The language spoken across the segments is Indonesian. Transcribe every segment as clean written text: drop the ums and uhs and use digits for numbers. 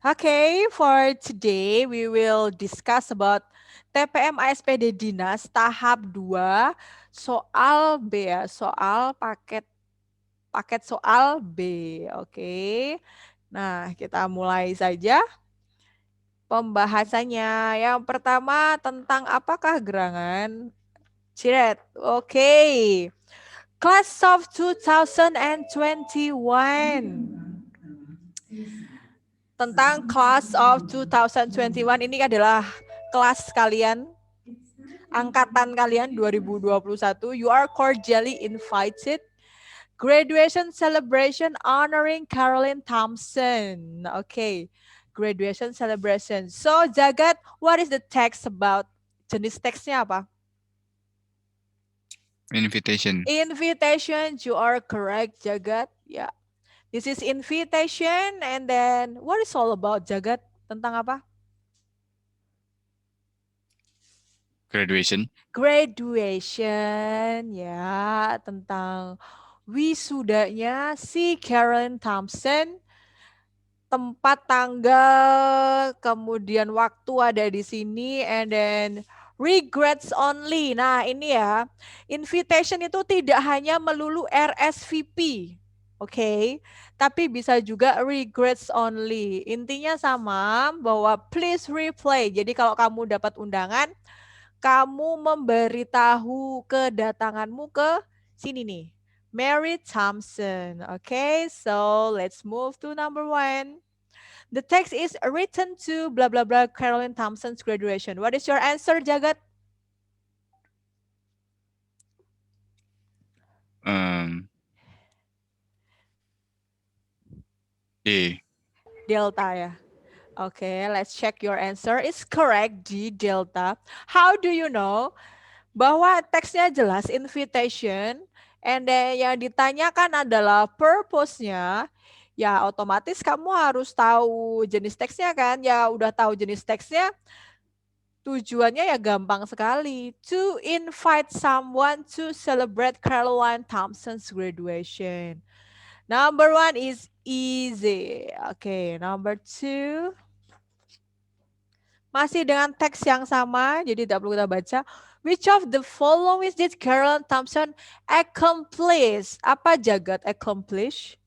Okay, for today we will discuss about TPM ASPD Dinas tahap 2 soal B ya, soal paket soal B. Oke. Nah, kita mulai saja pembahasannya. Yang pertama tentang apakah gerangan Ciret. Oke. Class of 2021. Tentang Class of 2021 ini adalah kelas kalian, angkatan kalian 2021. You are cordially invited. Graduation celebration honoring Caroline Thompson. Okay, graduation celebration. So Jagat, what is the text about? Jenis teksnya apa? Invitation. Invitation, you are correct, Jagat. Yeah. This is invitation, and then what is all about, Jagat? Tentang apa? Graduation. Graduation, ya, tentang wisudanya si Caroline Thompson. Tempat, tanggal, kemudian waktu ada di sini, and then regrets only. Nah, ini ya, invitation itu tidak hanya melulu RSVP, oke, tapi bisa juga regrets only. Intinya sama, bahwa please replay. Jadi kalau kamu dapat undangan, kamu memberitahu kedatanganmu ke sini nih, Mary Thompson. Okay, so let's move to number 1. The text is written to blah blah blah Caroline Thompson's graduation. What is your answer, Jagat? D. Delta ya. Okay, let's check your answer. Is correct, D, Delta. How do you know? Bahwa teksnya jelas invitation, and then yang ditanyakan adalah purpose-nya. Ya otomatis kamu harus tahu jenis teksnya kan. Ya udah tahu jenis teksnya, tujuannya ya gampang sekali. To invite someone to celebrate Caroline Thompson's graduation. Number 1 is easy. Okay, number 2. Masih dengan teks yang sama, jadi tidak perlu kita baca. Which of the following did Caroline Thompson accomplish? Apa Jagat accomplish?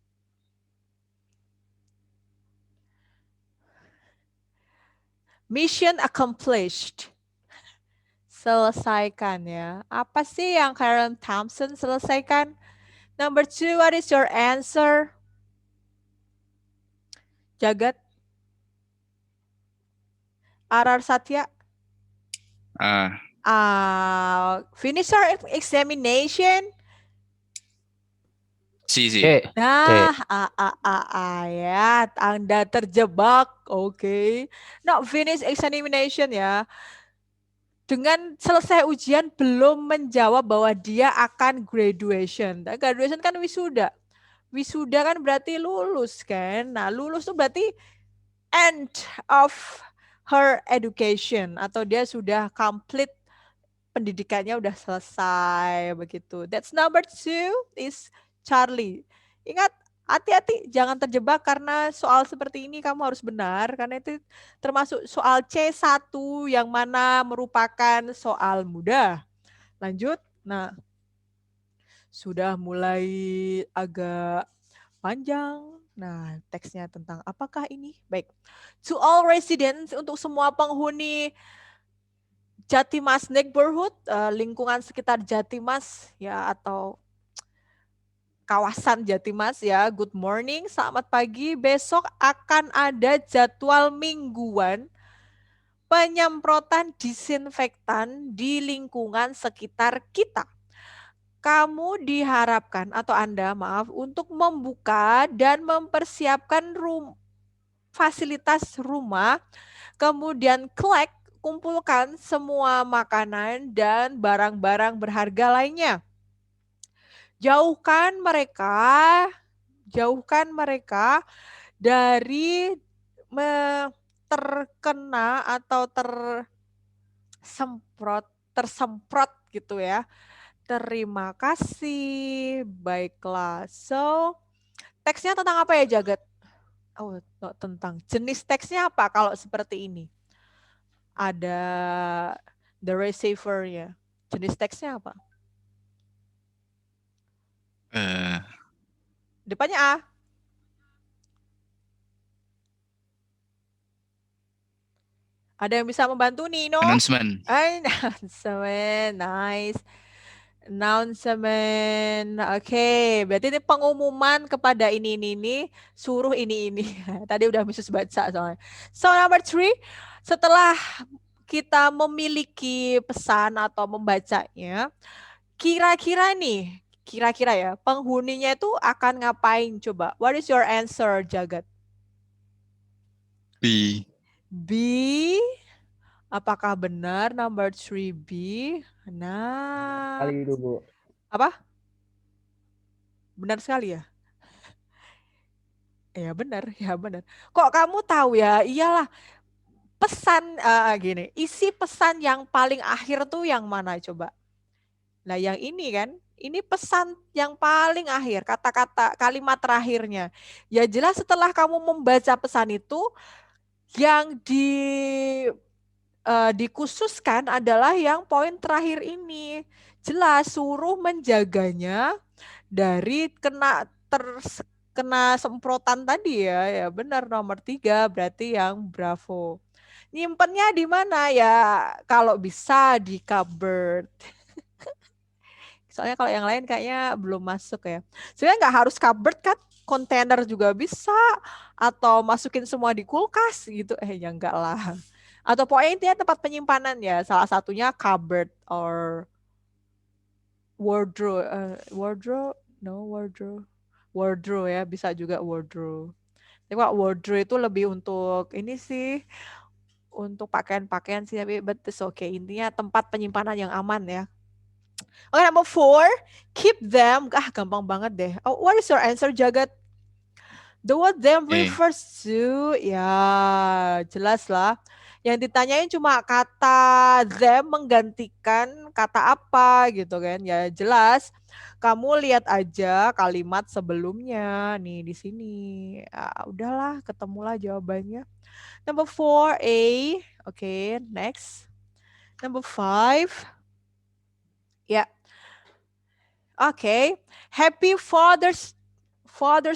Mission accomplished. Selesaikan ya. Apa sih yang Caroline Thompson selesaikan? Number 2, what is your answer? Jagat? Arar Satya? Finish our examination. C. Nah, ayat Anda terjebak. Oke. Now finish examination ya. Dengan selesai ujian belum menjawab bahwa dia akan graduation. Dan graduation kan wisuda. Wisuda kan berarti lulus kan. Nah, lulus itu berarti end of her education atau dia sudah complete pendidikannya, udah selesai begitu. That's number 2 is Charlie. Ingat, hati-hati jangan terjebak karena soal seperti ini kamu harus benar karena itu termasuk soal C1 yang mana merupakan soal mudah. Lanjut. Nah, sudah mulai agak panjang. Nah, teksnya tentang apakah ini? Baik. To all residents, untuk semua penghuni Jatimas neighborhood, lingkungan sekitar Jatimas ya, atau kawasan Jatimas ya. Good morning, selamat pagi. Besok akan ada jadwal mingguan penyemprotan disinfektan di lingkungan sekitar kita. Kamu diharapkan atau Anda maaf untuk membuka dan mempersiapkan fasilitas rumah, kemudian kumpulkan semua makanan dan barang-barang berharga lainnya. Jauhkan mereka dari terkena atau tersemprot gitu ya. Terima kasih. Baiklah. So, teksnya tentang apa ya, Jagat? Oh, tentang jenis teksnya apa kalau seperti ini? Ada the receiver-nya. Jenis teksnya apa? Eh, Depannya A. Ada yang bisa membantu Nino? announcement. Announcement, nice. Announcement, oke. Berarti ini pengumuman kepada ini, suruh ini. Tadi udah Misus baca soalnya. So number three, setelah kita memiliki pesan atau membacanya, kira-kira ya, penghuninya itu akan ngapain coba? What is your answer, Jagat? B. B, apakah benar number 3B? Nah, Kali dulu. apa? Benar sekali ya? Ya benar. Kok kamu tahu ya? Iyalah, pesan gini, isi pesan yang paling akhir tuh yang mana coba? Nah, yang ini kan, ini pesan yang paling akhir, kata-kata kalimat terakhirnya. Ya jelas setelah kamu membaca pesan itu, yang dikhususkan adalah yang poin terakhir ini. Jelas suruh menjaganya dari kena semprotan tadi ya. Ya benar nomor 3 berarti yang Bravo. Nyimpennya di mana ya? Kalau bisa di cupboard. Soalnya kalau yang lain kayaknya belum masuk ya. Sebenarnya nggak harus cupboard kan, kontainer juga bisa. Atau masukin semua di kulkas gitu. Ya enggak lah. Atau pokoknya intinya tempat penyimpanan ya. Salah satunya cupboard or wardrobe. Wardrobe? No, wardrobe. Wardrobe ya, bisa juga wardrobe. Tapi kalau wardrobe itu lebih untuk ini sih, untuk pakaian-pakaian sih, tapi but it's okay. Intinya tempat penyimpanan yang aman ya. Oke, number 4, keep them. Gampang banget deh. Oh, what is your answer, Jagat? The word them E. refers to, ya jelas lah. Yang ditanyain cuma kata them menggantikan kata apa gitu kan. Ya jelas. Kamu lihat aja kalimat sebelumnya nih di sini. Ya, udahlah, ketemulah jawabannya. Number 4A. Oke, next. Number 5. Ya, oke. Happy Father's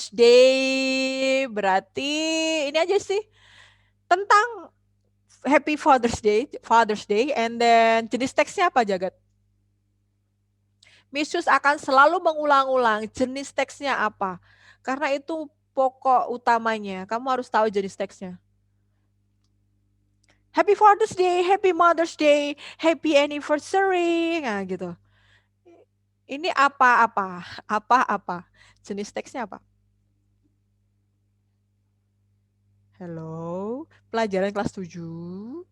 Day. Berarti ini aja sih tentang Happy Father's Day, and then jenis teksnya apa, Jagat? Misus akan selalu mengulang-ulang jenis teksnya apa. Karena itu pokok utamanya. Kamu harus tahu jenis teksnya. Happy Father's Day, Happy Mother's Day, Happy Anniversary. Nah, gitu. Ini apa-apa? Apa-apa? Jenis teksnya apa? Hello, pelajaran kelas 7.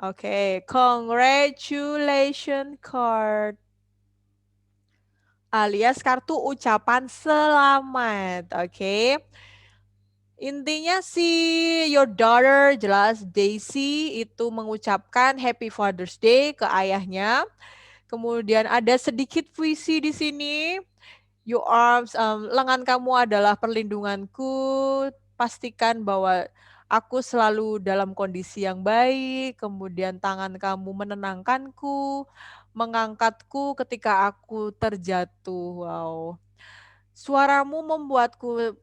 Oke, congratulations card. Alias kartu ucapan selamat. Oke. Intinya si your daughter, jelas Daisy, itu mengucapkan Happy Father's Day ke ayahnya. Kemudian ada sedikit puisi di sini. Your arms, lengan kamu adalah perlindunganku. Pastikan bahwa aku selalu dalam kondisi yang baik. Kemudian tangan kamu menenangkanku, mengangkatku ketika aku terjatuh. Wow. Suaramu membuatku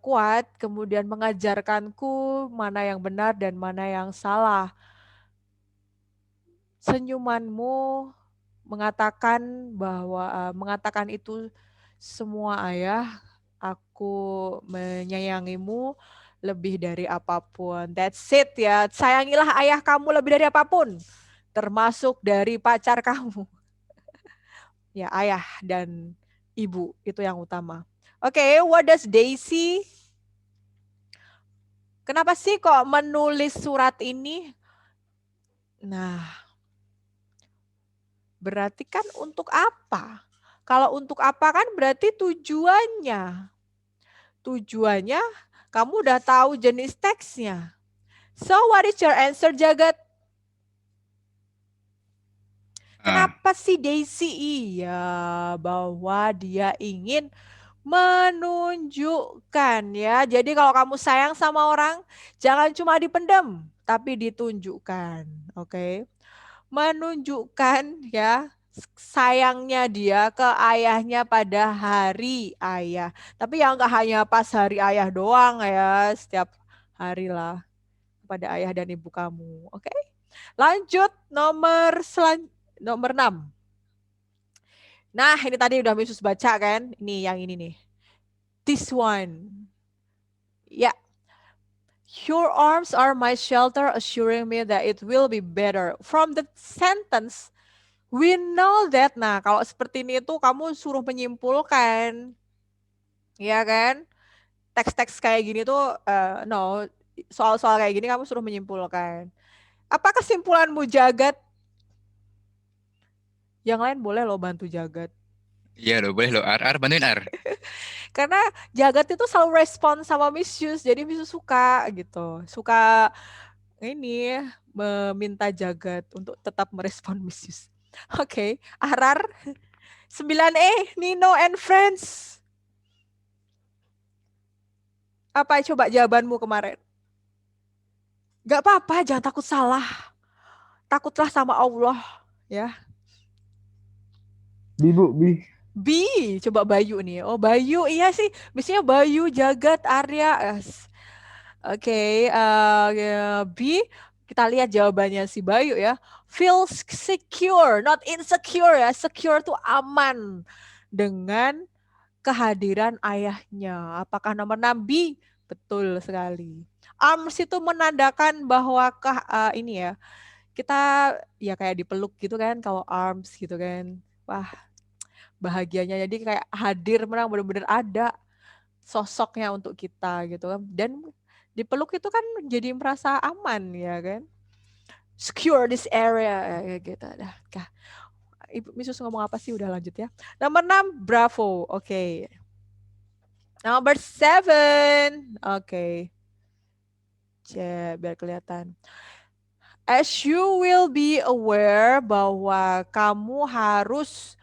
kuat, kemudian mengajarkanku mana yang benar dan mana yang salah. Senyumanmu mengatakan bahwa mengatakan itu semua ayah, aku menyayangimu lebih dari apapun. That's it ya. Sayangilah ayah kamu lebih dari apapun, termasuk dari pacar kamu. Ya, ayah dan ibu itu yang utama. Oke, what does Daisy? Kenapa sih kok menulis surat ini? Nah, berarti kan untuk apa? Kalau untuk apa kan berarti tujuannya. Tujuannya kamu udah tahu jenis teksnya. So what is your answer, Jagat? A. Kenapa sih Daisy? Iya, bahwa dia ingin Menunjukkan ya. Jadi kalau kamu sayang sama orang, jangan cuma dipendam, tapi ditunjukkan. Oke. Menunjukkan ya sayangnya dia ke ayahnya pada hari ayah. Tapi ya nggak hanya pas hari ayah doang ya, setiap hari lah pada ayah dan ibu kamu. Oke. Lanjut nomor 6. Nah, ini tadi udah Misus baca kan? Ini yang ini nih. This one. Ya, your arms are my shelter, assuring me that it will be better. From the sentence, we know that. Nah, kalau seperti ini tuh kamu suruh menyimpulkan, ya kan? Teks-teks kayak gini tuh, no, soal-soal kayak gini kamu suruh menyimpulkan. Apa kesimpulanmu, Jagat? Yang lain boleh lo bantu Jagat. Iya lo, boleh lo. R, bantuin R. Karena Jagat itu selalu respon sama Miss Yus, jadi Miss Yus suka gitu. Suka ini meminta Jagat untuk tetap merespon Miss Yus. Oke, Arar 9E, Nino and Friends. Apa coba jawabanmu kemarin? Gak apa-apa, jangan takut salah. Takutlah sama Allah, ya. Bu, B. B, coba Bayu nih. Oh, Bayu, iya sih. Biasanya Bayu, Jagat, Arya. Oke, B, kita lihat jawabannya si Bayu ya. Feel secure, not insecure ya. Secure tuh aman dengan kehadiran ayahnya. Apakah nomor 6 B? Betul sekali. Arms itu menandakan bahwa ini ya, kita ya kayak dipeluk gitu kan, kalau arms gitu kan. Wah, bahagianya jadi kayak hadir, memang benar-benar ada sosoknya untuk kita gitu kan. Dan dipeluk itu kan jadi merasa aman ya kan. Secure this area gitu. Dah, Ibu Misus ngomong apa sih? Udah lanjut ya. Nomor 6, Bravo. Oke. Number 7. Oke. Biar kelihatan. As you will be aware bahwa kamu harus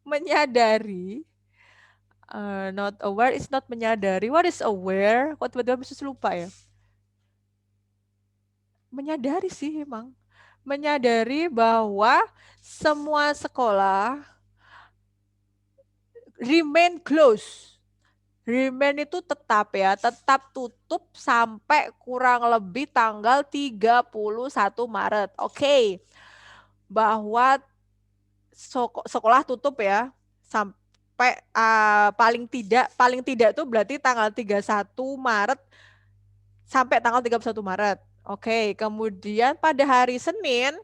menyadari. Not aware is not menyadari. What is aware? Kok tiba-tiba bisa lupa ya? Menyadari sih emang. Menyadari bahwa semua sekolah remain closed. Remain itu tetap ya, tetap tutup sampai kurang lebih tanggal 31 Maret. Oke. Bahwa sekolah tutup ya sampai paling tidak tuh berarti tanggal 31 Maret sampai tanggal 31 Maret. Oke, kemudian pada hari Senin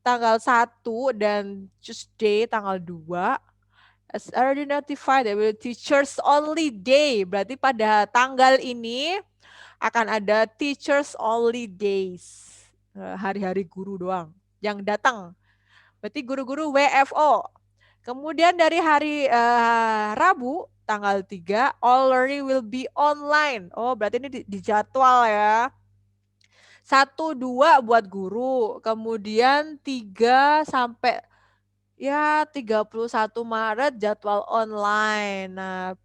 tanggal 1 dan Tuesday tanggal 2 as already notified that will teachers only day. Berarti pada tanggal ini akan ada teachers only days. Hari-hari guru doang yang datang. Berarti guru-guru WFO. Kemudian dari hari Rabu tanggal 3 all learning will be online. Oh, berarti ini di jadwal ya. 1 2 buat guru, kemudian 3 sampai ya 31 Maret jadwal online. Nah,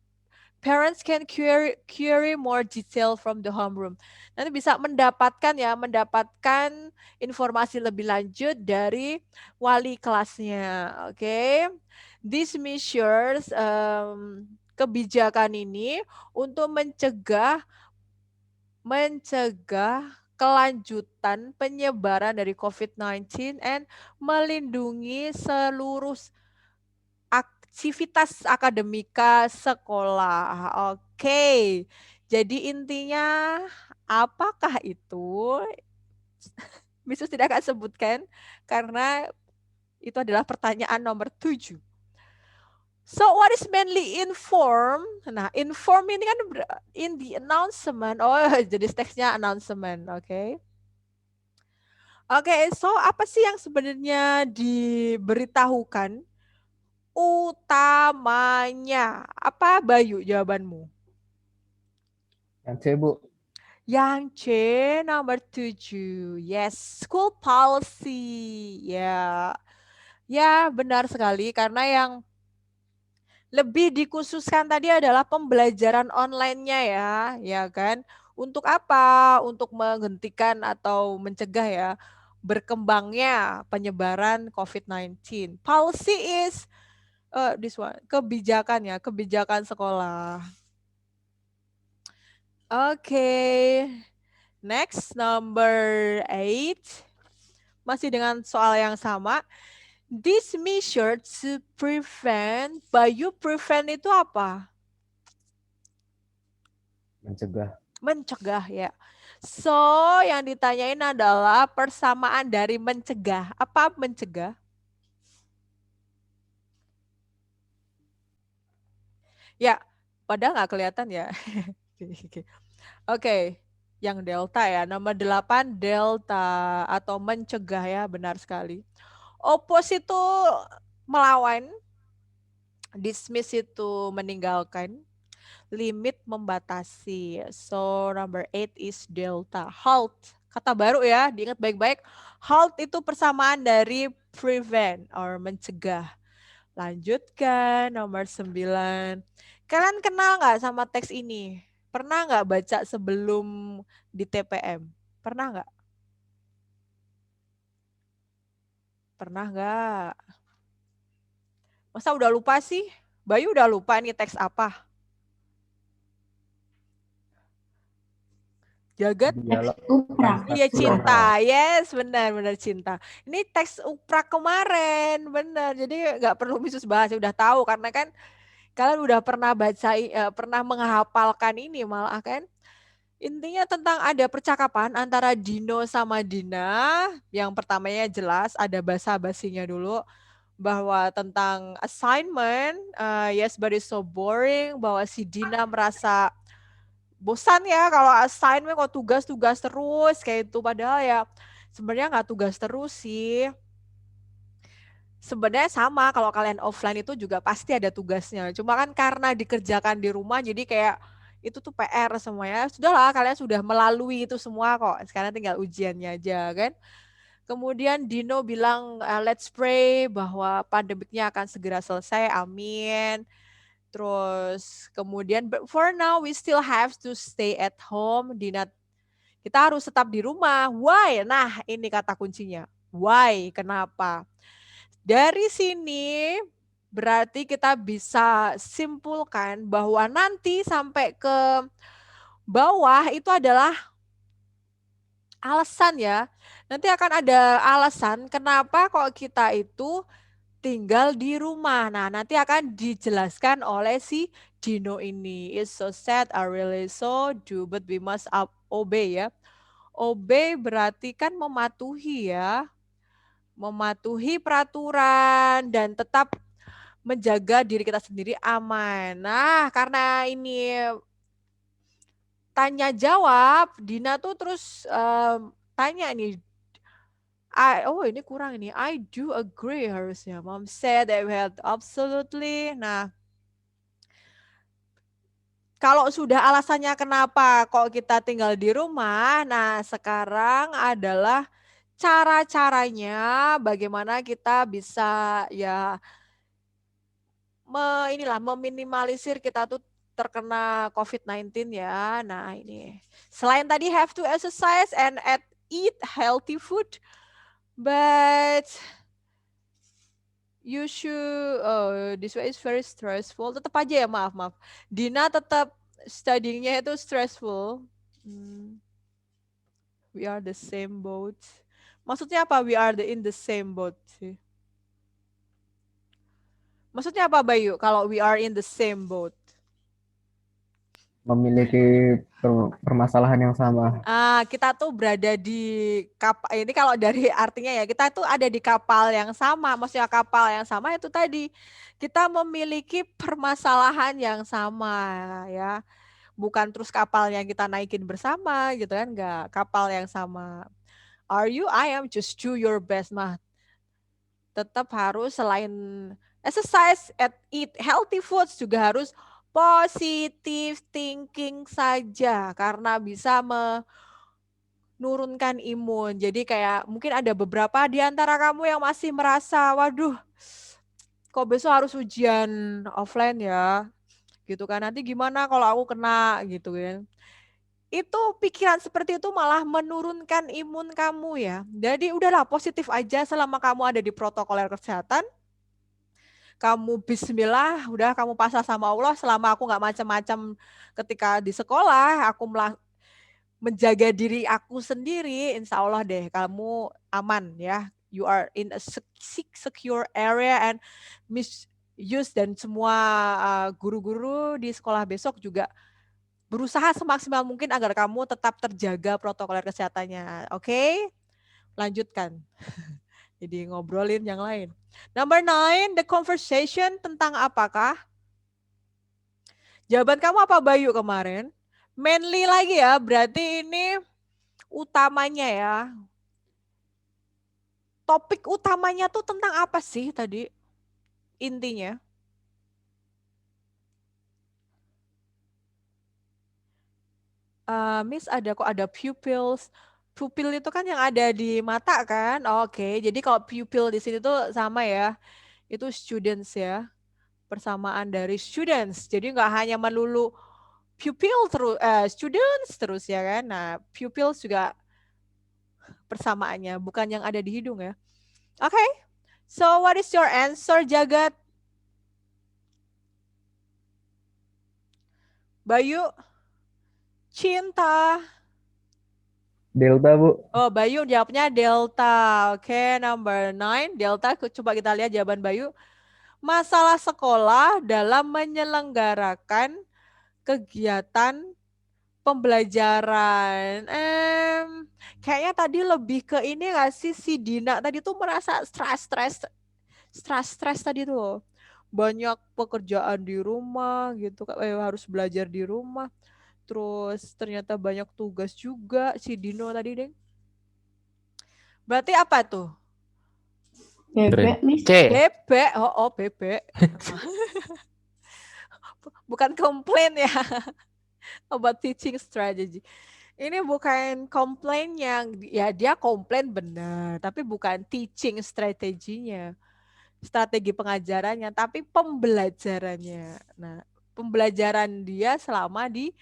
parents can query more detail from the homeroom. Nanti bisa mendapatkan informasi lebih lanjut dari wali kelasnya. Oke. Okay? These measures kebijakan ini untuk mencegah kelanjutan penyebaran dari COVID-19 and melindungi seluruh aktivitas akademika sekolah. Oke. Jadi intinya apakah itu? Misus tidak akan sebutkan karena itu adalah pertanyaan nomor 7. So what is mainly inform? Nah, inform ini kan in the announcement. Oh, jadi teksnya announcement, oke. Okay? Oke, so apa sih yang sebenarnya diberitahukan utamanya? Apa Bayu jawabanmu? Yang C, Bu. Yang C nomor 7. Yes, school policy. Ya. Yeah. Ya, benar sekali karena yang lebih dikhususkan tadi adalah pembelajaran online-nya ya kan? Untuk apa? Untuk menghentikan atau mencegah ya berkembangnya penyebaran COVID-19. Policy is this one, kebijakan ya, kebijakan sekolah. Oke. Next, number 8. Masih dengan soal yang sama. This measure to prevent, Bayu, prevent itu apa? Mencegah. Mencegah ya. So, yang ditanyain adalah persamaan dari mencegah. Apa mencegah? Ya, padahal nggak kelihatan ya. Oke, yang delta ya. Nomor 8 delta atau mencegah ya, benar sekali. Oppose itu melawan, dismiss itu meninggalkan, limit membatasi. So number 8 is delta. Halt, kata baru ya, diingat baik-baik. Halt itu persamaan dari prevent or mencegah. Lanjutkan nomor 9. Kalian kenal nggak sama teks ini? Pernah nggak baca sebelum di TPM? Pernah nggak? Pernah nggak? Masa udah lupa sih? Bayu udah lupa ini teks apa? Jagat? Dialog Upra. Iya, transaksional. cinta. Yes, benar cinta. Ini teks uprak kemarin, benar. Jadi nggak perlu khusus bahas, udah tahu karena kan kalian udah pernah baca, pernah menghafalkan ini malah kan. Intinya tentang ada percakapan antara Dino sama Dina. Yang pertamanya jelas ada basa-basinya dulu bahwa tentang assignment, yes but it's so boring, bahwa si Dina merasa bosan ya kalau assignment kok tugas-tugas terus kayak itu, padahal ya sebenarnya nggak tugas terus sih. Sebenarnya sama kalau kalian offline itu juga pasti ada tugasnya. Cuma kan karena dikerjakan di rumah jadi kayak itu tuh PR semuanya. Sudahlah, kalian sudah melalui itu semua kok. Sekarang tinggal ujiannya aja kan. Kemudian Dino bilang let's pray bahwa pandemiknya akan segera selesai. Amin. Terus kemudian but for now we still have to stay at home. Dina, kita harus tetap di rumah. Why? Nah, ini kata kuncinya. Why? Kenapa? Dari sini berarti kita bisa simpulkan bahwa nanti sampai ke bawah itu adalah alasan ya. Nanti akan ada alasan kenapa kok kita itu tinggal di rumah. Nah, nanti akan dijelaskan oleh si Dino ini. It's so sad, I really so do, but we must obey ya. Obey berarti kan mematuhi ya. Mematuhi peraturan dan tetap menjaga diri kita sendiri aman. Nah, karena ini tanya jawab, Dina tuh terus tanya nih, oh ini kurang ini, I do agree harusnya. Mom said that we had absolutely. Nah, kalau sudah alasannya kenapa kok kita tinggal di rumah, nah sekarang adalah cara-caranya bagaimana kita bisa ya meminimalisir kita tuh terkena COVID-19 ya. Nah ini, selain tadi have to exercise and eat healthy food, but you should, this way is very stressful. Tetap aja ya, maaf. Dina tetap studyingnya itu stressful. We are the same boat. Maksudnya apa we are in the same boat sih? Maksudnya apa Bayu kalau we are in the same boat? Memiliki permasalahan yang sama. Kita tuh berada di kapal, ini kalau dari artinya ya, kita tuh ada di kapal yang sama. Maksudnya kapal yang sama itu tadi, kita memiliki permasalahan yang sama ya. Bukan terus kapal yang kita naikin bersama gitu kan, enggak. Kapal yang sama. Are you? I am, just do your best mah. Tetap harus selain exercise, eat healthy foods juga harus positive thinking saja karena bisa nurunkan imun. Jadi kayak mungkin ada beberapa di antara kamu yang masih merasa, waduh, kok besok harus ujian offline ya, gitu kan. Nanti gimana kalau aku kena, gitu kan. Itu pikiran seperti itu malah menurunkan imun kamu ya. Jadi udahlah positif aja selama kamu ada di protokol kesehatan. Kamu bismillah, udah kamu pasrah sama Allah selama aku nggak macam-macam ketika di sekolah, aku menjaga diri aku sendiri, insya Allah deh kamu aman ya. You are in a secure area and misuse dan semua guru-guru di sekolah besok juga berusaha semaksimal mungkin agar kamu tetap terjaga protokol kesehatannya. Oke? Lanjutkan. Jadi ngobrolin yang lain. Number 9, the conversation tentang apakah? Jawaban kamu apa Bayu kemarin? Mainly lagi ya, berarti ini utamanya ya. Topik utamanya tuh tentang apa sih tadi? Intinya. Miss ada kok ada pupils. Pupil itu kan yang ada di mata kan? Oke, jadi kalau pupil di sini tuh sama ya. Itu students ya. Persamaan dari students. Jadi nggak hanya melulu pupil terus students terus ya kan. Nah, pupils juga persamaannya, bukan yang ada di hidung ya. Oke. So what is your answer, Jagat? Bayu? Cinta. Delta, Bu. Oh, Bayu jawabnya Delta. Oke, number 9. Delta, coba kita lihat jawaban Bayu. Masalah sekolah dalam menyelenggarakan kegiatan pembelajaran. Kayaknya tadi lebih ke ini nggak sih si Dina tadi tuh merasa stres tadi tuh. Banyak pekerjaan di rumah gitu, harus belajar di rumah. Terus ternyata banyak tugas juga si Dino tadi, Deng. Berarti apa tuh? Bebek, Miss. Bebek. Oh, bebek. Bukan komplain ya. About teaching strategy. Ini bukan komplain yang, ya dia komplain benar, tapi bukan teaching strateginya. Strategi pengajarannya, tapi pembelajarannya. Nah, pembelajaran dia selama di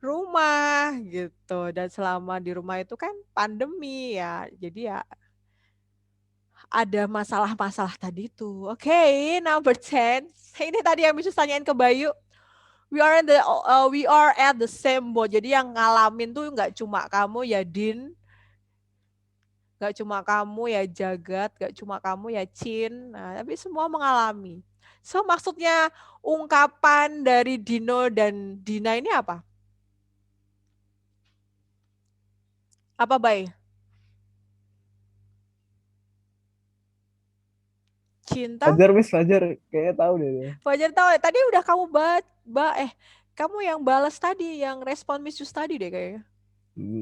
rumah gitu. Dan selama di rumah itu kan pandemi ya. Jadi ya ada masalah-masalah tadi itu. Oke, number 10. Ini tadi yang bisa tanyain ke Bayu. We are at the same boat. Jadi yang ngalamin tuh nggak cuma kamu ya Din, nggak cuma kamu ya Jagat, nggak cuma kamu ya Chin. Nah, tapi semua mengalami. So maksudnya ungkapan dari Dino dan Dina ini apa? Apa Bay? Cinta? Fajar, Miss, Fajar. Kayaknya tahu deh. Dia. Fajar tahu. Tadi udah kamu kamu yang balas tadi, yang respon Miss Yus tadi deh kayaknya.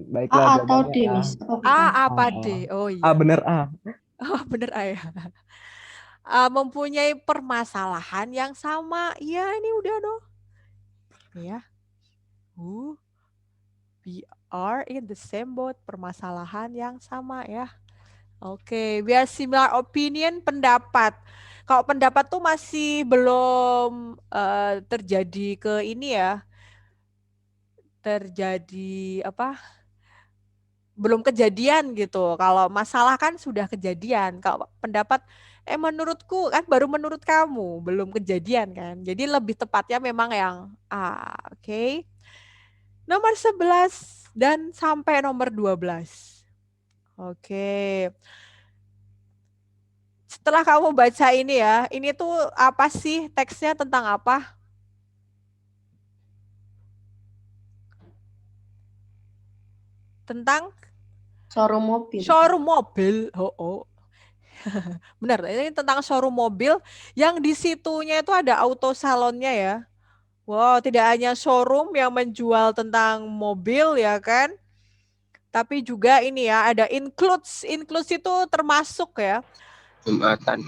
Baiklah. A atau jawabannya D, A. Miss? Apa A bukan? apa A. D? Oh A, iya. bener A. Oh bener A ya. Mempunyai permasalahan yang sama. Ya ini udah dong. Ya. We are in the same boat. Permasalahan yang sama ya. Oke, we are similar opinion, pendapat. Kalau pendapat tuh masih belum terjadi ke ini ya. Terjadi apa? Belum kejadian gitu. Kalau masalah kan sudah kejadian. Kalau pendapat menurutku kan baru menurut kamu, belum kejadian kan. Jadi lebih tepatnya memang yang A, oke. Nomor 11 dan sampai nomor 12. Oke. Setelah kamu baca ini ya, ini tuh apa sih teksnya tentang apa? Tentang Showroom mobil. showroom mobil. Oh. Benar, ini tentang showroom mobil yang di situnya itu ada auto salonnya ya. Wow, tidak hanya showroom yang menjual tentang mobil ya kan. Tapi juga ini ya, ada includes itu termasuk ya. Jumatan.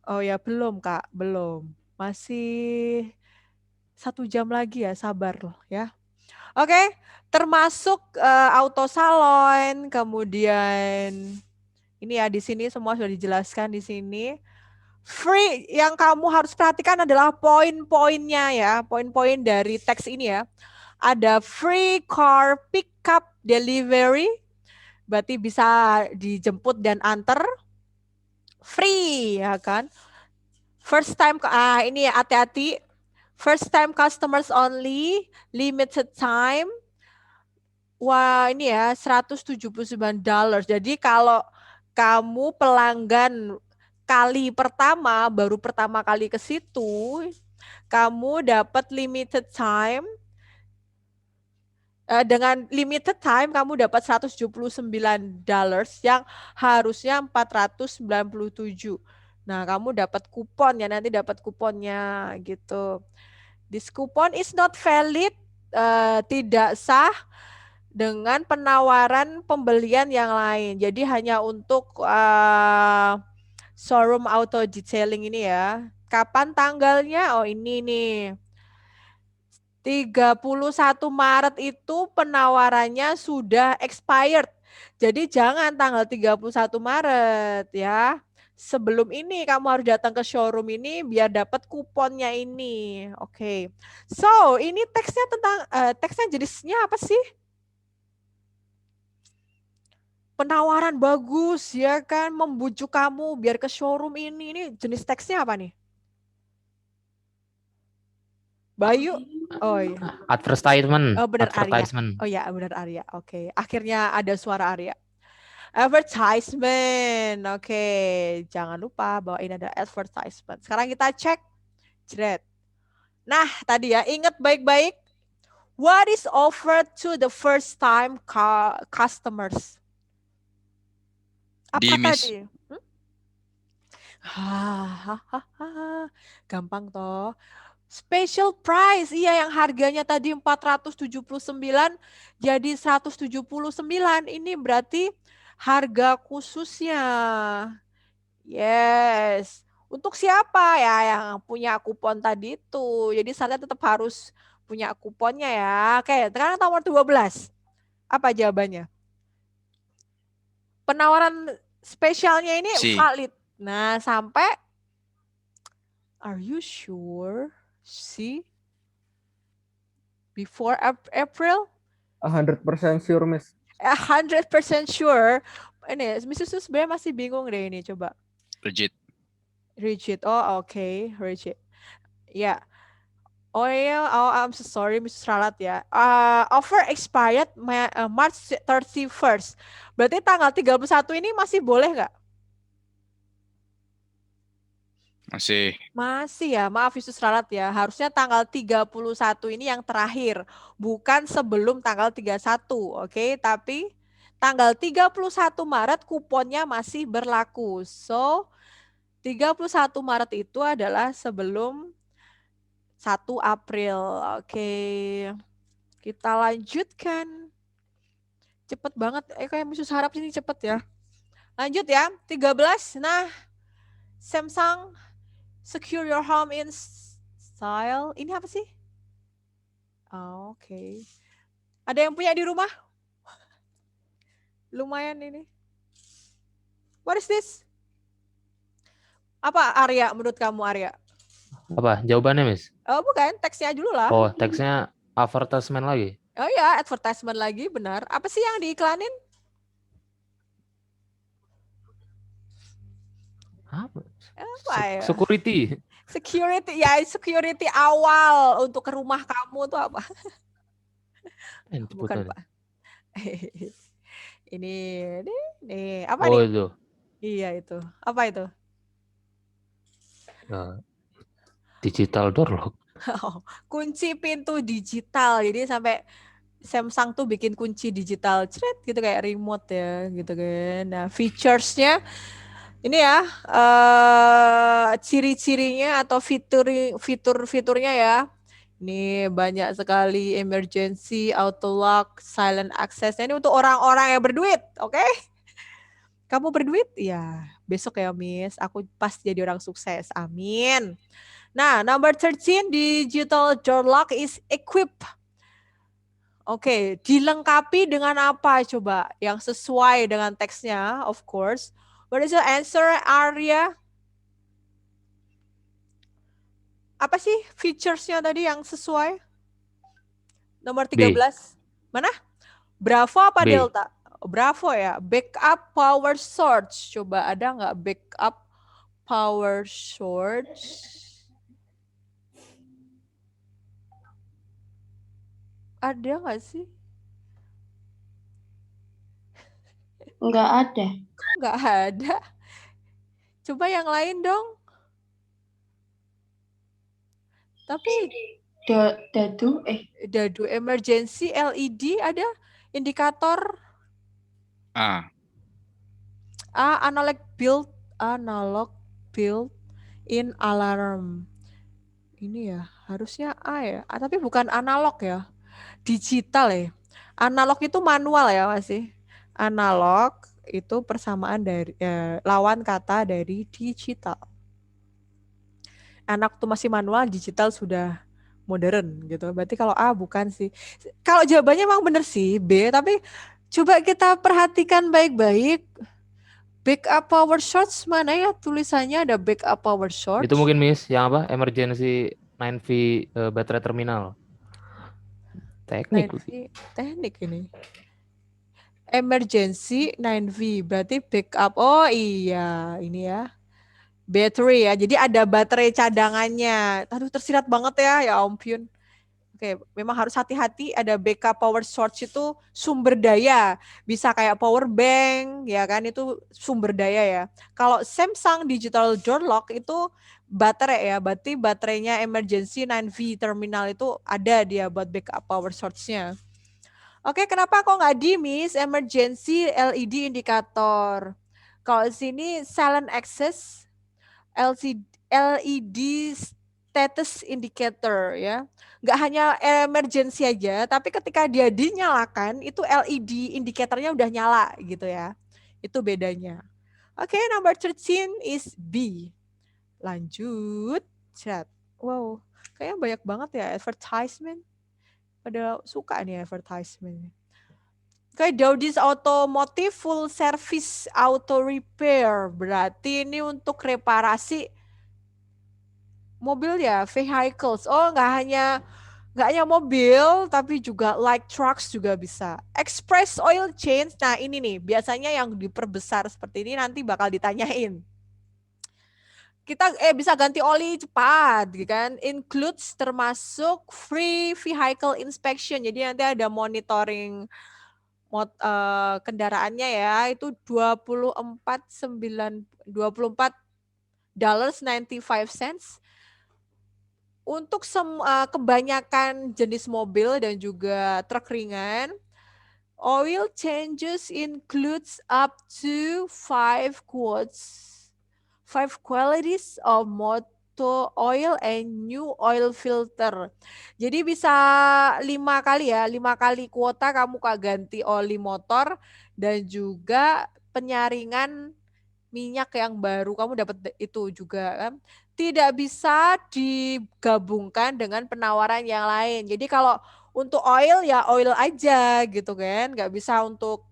Oh ya, belum Kak, belum. Masih 1 jam lagi ya, sabar loh ya. Oke, termasuk auto salon, kemudian ini ya di sini semua sudah dijelaskan di sini. Free yang kamu harus perhatikan adalah poin-poinnya ya, poin-poin dari teks ini ya. Ada free car pickup delivery, berarti bisa dijemput dan antar. Free ya kan. First time ini ya hati-hati. First time customers only, limited time. Wah, ini ya $179. Jadi kalau kamu pelanggan kali pertama, baru pertama kali ke situ, kamu dapat limited time. Dengan limited time kamu dapat $179 yang harusnya 497. Nah, kamu dapat kupon ya, nanti dapat kuponnya gitu. This coupon is not valid, tidak sah dengan penawaran pembelian yang lain. Jadi hanya untuk showroom auto detailing ini ya. Kapan tanggalnya? Oh, ini nih. 31 Maret itu penawarannya sudah expired. Jadi jangan tanggal 31 Maret ya. Sebelum ini kamu harus datang ke showroom ini biar dapat kuponnya ini. Oke. So, ini teksnya tentang teksnya jenisnya apa sih? Penawaran bagus ya kan, membujuk kamu biar ke showroom ini. Ini jenis teksnya apa nih? Bayu? Oh iya. Advertisement. Oh benar Arya. Advertisement. Oh ya benar Arya. Oke. Akhirnya ada suara Arya. Advertisement. Oke. Jangan lupa bahwa ini ada advertisement. Sekarang kita cek. Jret. Nah tadi ya ingat baik-baik. What is offered to the first time customers? Apa Miss. tadi? Gampang toh. Special price, iya yang harganya tadi 479 jadi 179. Ini berarti harga khususnya. Yes. Untuk siapa ya yang punya kupon tadi itu? Jadi saya tetap harus punya kuponnya ya. Oke, sekarang nomor 12. Apa jawabannya? Penawaran spesialnya ini Si. valid. Nah, sampai are you sure? See? Before April? 100% sure, Miss. 100% sure. Ini Miss Susu sebenarnya masih bingung deh ini, coba. Legit. Rigid. Oh, oke. Rigid. Ya. Oh iya, oh I'm so sorry Mrs. Ralat ya. Offer expired March 31st. Berarti tanggal 31 ini masih boleh nggak? Masih. Masih ya, maaf Yesus Ralat ya. Harusnya tanggal 31 ini yang terakhir, bukan sebelum tanggal 31, oke? Tapi tanggal 31 Maret kuponnya masih berlaku. So, 31 Maret itu adalah sebelum 1 April. Oke. Kita lanjutkan. Cepet banget. Kayak Yesus harap sini cepet ya. Lanjut ya, 13. Nah, Samsung Secure your home in style. Ini apa sih? Oh, oke. Ada yang punya di rumah? Lumayan ini. What is this? Apa Arya menurut kamu Arya? Apa jawabannya, Miss? Oh bukan, teksnya dulu lah. Oh, teksnya advertisement lagi. Oh ya, advertisement lagi benar. Apa sih yang diiklanin? Apa? Apa ya? Security. Security, ya security awal untuk ke rumah kamu tuh apa? Bukan Pak. Ini, nih, apa Oh, nih? itu. Iya itu. Apa itu? Digital door lock. Kunci pintu digital. Jadi sampai Samsung tuh bikin kunci digital, cret gitu kayak remote ya, gitu kan. Nah, featuresnya ini ya, ciri-cirinya atau fitur-fiturnya ya. Ini banyak sekali emergency, auto lock, silent access. Ini untuk orang-orang yang berduit, oke? Kamu berduit? Ya, besok ya, Miss. Aku pasti jadi orang sukses. Amin. Nah, number 13, digital door lock is equipped Oke, dilengkapi dengan apa coba? Yang sesuai dengan teksnya, of course. What is the answer, Arya? Apa sih features-nya tadi yang sesuai? Nomor B. 13. Mana? Bravo apa B. Delta? Bravo ya. Backup power source. Coba ada nggak backup power source? Ada nggak sih? Nggak ada. Nggak ada. Coba yang lain dong. Tapi dadu emergency LED ada indikator analog built in alarm. Ini ya, harusnya A ya. Tapi bukan analog ya. Digital ya. Analog itu manual ya masih. Analog itu persamaan dari lawan kata dari digital. Analog itu masih manual, digital sudah modern gitu. Berarti kalau A bukan sih. Kalau jawabannya memang benar sih B, tapi coba kita perhatikan baik-baik. Backup power source mana ya tulisannya ada backup power source? Itu mungkin Miss yang apa? Emergency 9V baterai terminal. Teknik. Teknik ini. Emergency 9V berarti backup. Oh iya, ini ya. Battery ya. Jadi ada baterai cadangannya. Aduh tersirat banget ya ampun. Oke, memang harus hati-hati ada backup power source itu sumber daya. Bisa kayak power bank, ya kan, itu sumber daya ya. Kalau Samsung Digital Door Lock itu baterai ya, berarti baterainya emergency 9V terminal itu ada dia buat backup power source-nya. Oke, kenapa kok nggak di Miss emergency LED indikator? Kalau sini silent access LED status indicator ya. Nggak hanya emergency aja, tapi ketika dia dinyalakan itu LED indikatornya udah nyala gitu ya. Itu bedanya. Oke, number 13 is B. Lanjut. Chat. Wow, kayaknya banyak banget ya advertisement. Pada suka nih advertisement. Oke, Dodis Automotive Full Service Auto Repair. Berarti ini untuk reparasi mobil ya, vehicles. Oh, nggak hanya mobil, tapi juga light trucks juga bisa. Express oil change. Nah, ini nih biasanya yang diperbesar seperti ini nanti bakal ditanyain. Kita bisa ganti oli cepat, gitu kan? Includes termasuk free vehicle inspection. Jadi nanti ada monitoring kendaraannya ya, itu $24.95 untuk kebanyakan jenis mobil dan juga truk ringan. Oil changes includes up to 5 qualities of motor oil and new oil filter. Jadi bisa 5 kali ya, 5 kali kuota kamu ganti oli motor dan juga penyaringan minyak yang baru kamu dapat itu juga kan. Tidak bisa digabungkan dengan penawaran yang lain. Jadi kalau untuk oil ya oil aja gitu kan, nggak bisa untuk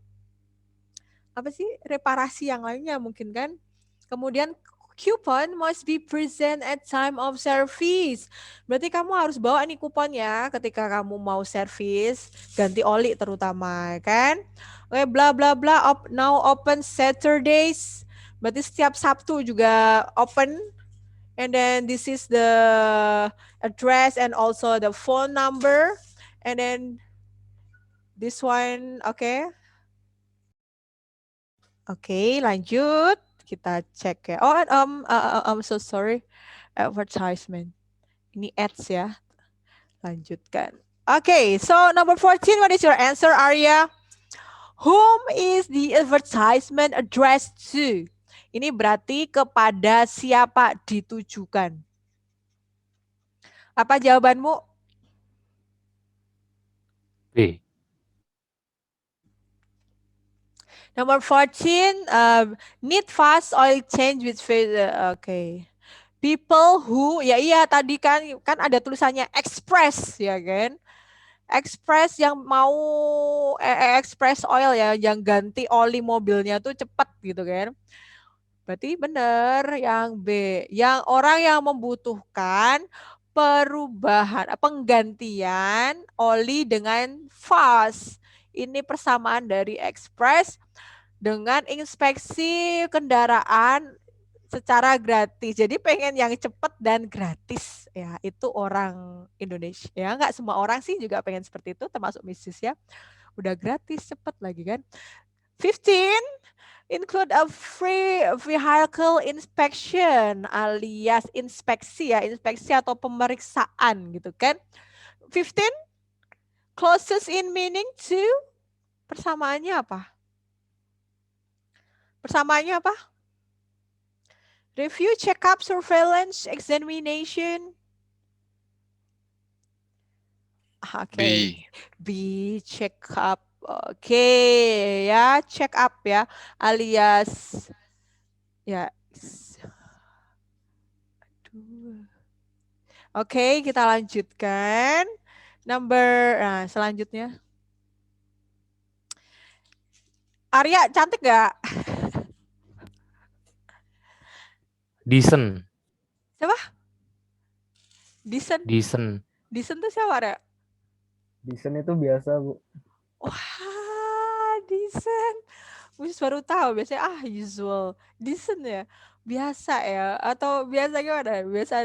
apa sih reparasi yang lainnya mungkin kan. Kemudian coupon must be present at time of service. Berarti kamu harus bawa nih kuponnya ketika kamu mau servis, ganti oli terutama kan. Oke, bla bla bla, now open Saturdays. Berarti setiap Sabtu juga open. And then this is the address and also the phone number. And then this one, okay. Oke, lanjut. Kita cek ya. Oh, I'm so sorry. Advertisement. Ini ads ya. Lanjutkan. Okay, so number 14, what is your answer, Arya? Whom is the advertisement addressed to? Ini berarti kepada siapa ditujukan. Apa jawabanmu? B. Number 14, need fast oil change with okay. People who, ya iya tadi kan ada tulisannya express ya kan. Express yang mau Express Oil ya, yang ganti oli mobilnya tuh cepet gitu kan. Berarti bener yang B. Yang orang yang membutuhkan perubahan, penggantian oli dengan fast. Ini persamaan dari express dengan inspeksi kendaraan secara gratis. Jadi pengen yang cepat dan gratis ya. Itu orang Indonesia. Ya nggak semua orang sih juga pengen seperti itu, termasuk Mrs. ya. Udah gratis, cepat lagi kan. 15 include a free vehicle inspection alias inspeksi ya, inspeksi atau pemeriksaan gitu kan. 15 closest in meaning to, persamaannya apa? Persamaannya apa? Review, check up, surveillance, examination. Oke. B, check up. Oke, ya, check up ya, alias ya. Oke, kita lanjutkan. Nah, selanjutnya. Arya, cantik gak? Decent. Siapa? Decent. Decent. Decent tuh siapa, Arya? Decent itu biasa, Bu. Wah, decent. Gue baru tahu, biasanya usual. Decent ya? Biasa ya? Atau biasa gimana? Biasa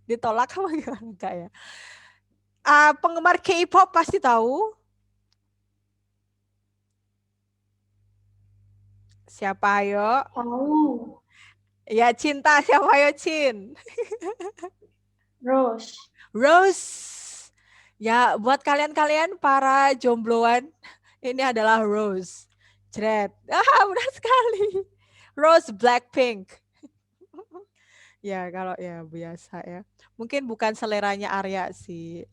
ditolak apa gimana? Enggak ya? Penggemar K-pop pasti tahu. Siapa ayo? Tahu. Ya, Cinta. Siapa ayo, Cin? Rose. Rose. Ya, buat kalian-kalian para jombloan, ini adalah Rose. Jret. Benar sekali. Rose Blackpink. Ya, kalau ya biasa ya. Mungkin bukan seleranya Arya sih.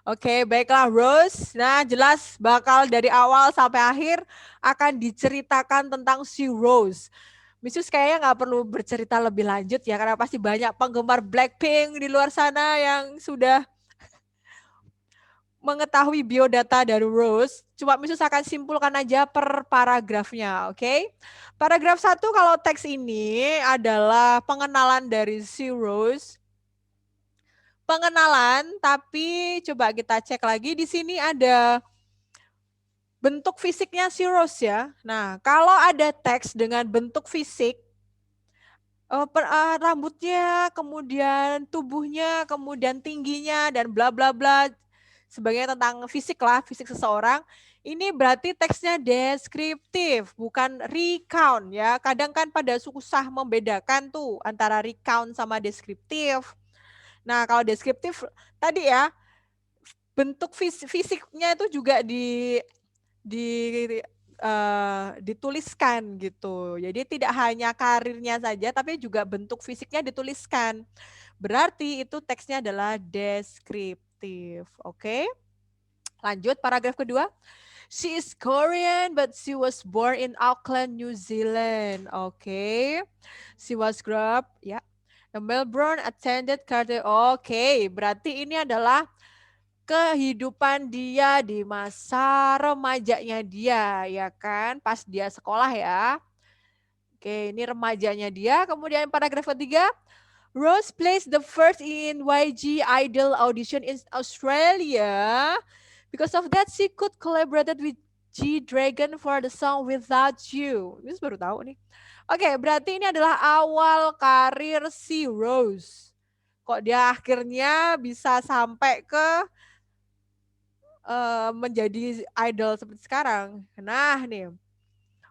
Oke, baiklah Rose. Nah, jelas bakal dari awal sampai akhir akan diceritakan tentang si Rose. Misus kayaknya nggak perlu bercerita lebih lanjut ya, karena pasti banyak penggemar Blackpink di luar sana yang sudah mengetahui biodata dari Rose. Cuma Misus akan simpulkan aja per paragrafnya, oke? Paragraf 1 kalau teks ini adalah pengenalan dari si Rose. Pengenalan, tapi coba kita cek lagi di sini ada bentuk fisiknya si Rose ya. Nah, kalau ada teks dengan bentuk fisik, rambutnya, kemudian tubuhnya, kemudian tingginya, dan bla bla bla, sebagainya tentang fisik lah, fisik seseorang, ini berarti teksnya deskriptif, bukan recount ya. Kadang kan pada susah membedakan tuh antara recount sama deskriptif. Nah, kalau deskriptif tadi ya, bentuk fisiknya itu juga dituliskan gitu. Jadi tidak hanya karirnya saja, tapi juga bentuk fisiknya dituliskan. Berarti itu teksnya adalah deskriptif. Oke. Lanjut paragraf kedua. She is Korean, but she was born in Auckland, New Zealand. Oke. She was grew up, ya. Melbourne, attended Carter. Oke, berarti ini adalah kehidupan dia di masa remajanya dia, ya kan? Pas dia sekolah ya. Oke, ini remajanya dia. Kemudian paragraf ketiga, Rose placed the first in YG Idol audition in Australia. Because of that, she could collaborated with G-Dragon for the song Without You. Ini baru tahu nih. Oke, berarti ini adalah awal karir si Rose. Kok dia akhirnya bisa sampai ke menjadi idol seperti sekarang. Nah nih,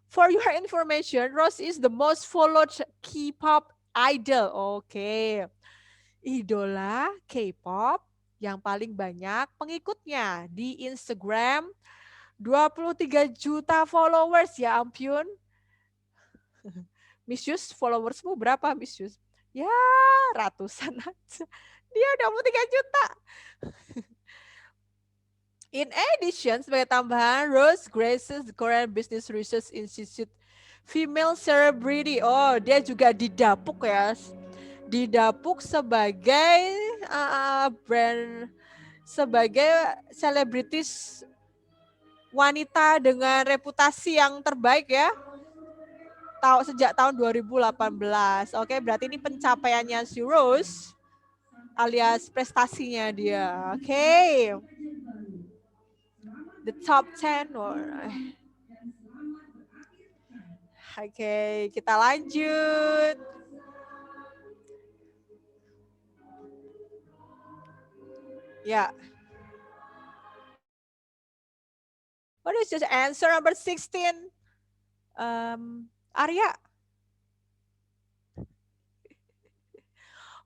for your information, Rose is the most followed K-pop idol. Oke. Idola K-pop yang paling banyak pengikutnya di Instagram. 23 juta followers, ya ampun. Miss Yus, followersmu berapa Miss Yus? Ya ratusan aja. Dia 23 juta. In addition, sebagai tambahan, Rose graces the Korean Business Research Institute Female Celebrity. Oh, dia juga didapuk ya. Didapuk sebagai brand sebagai selebritis wanita dengan reputasi yang terbaik ya. Sejak tahun 2018. Oke, berarti ini pencapaiannya si Rose alias prestasinya dia. Oke. The top 10. Oke, kita lanjut. Ya. What is the answer number 16? Arya.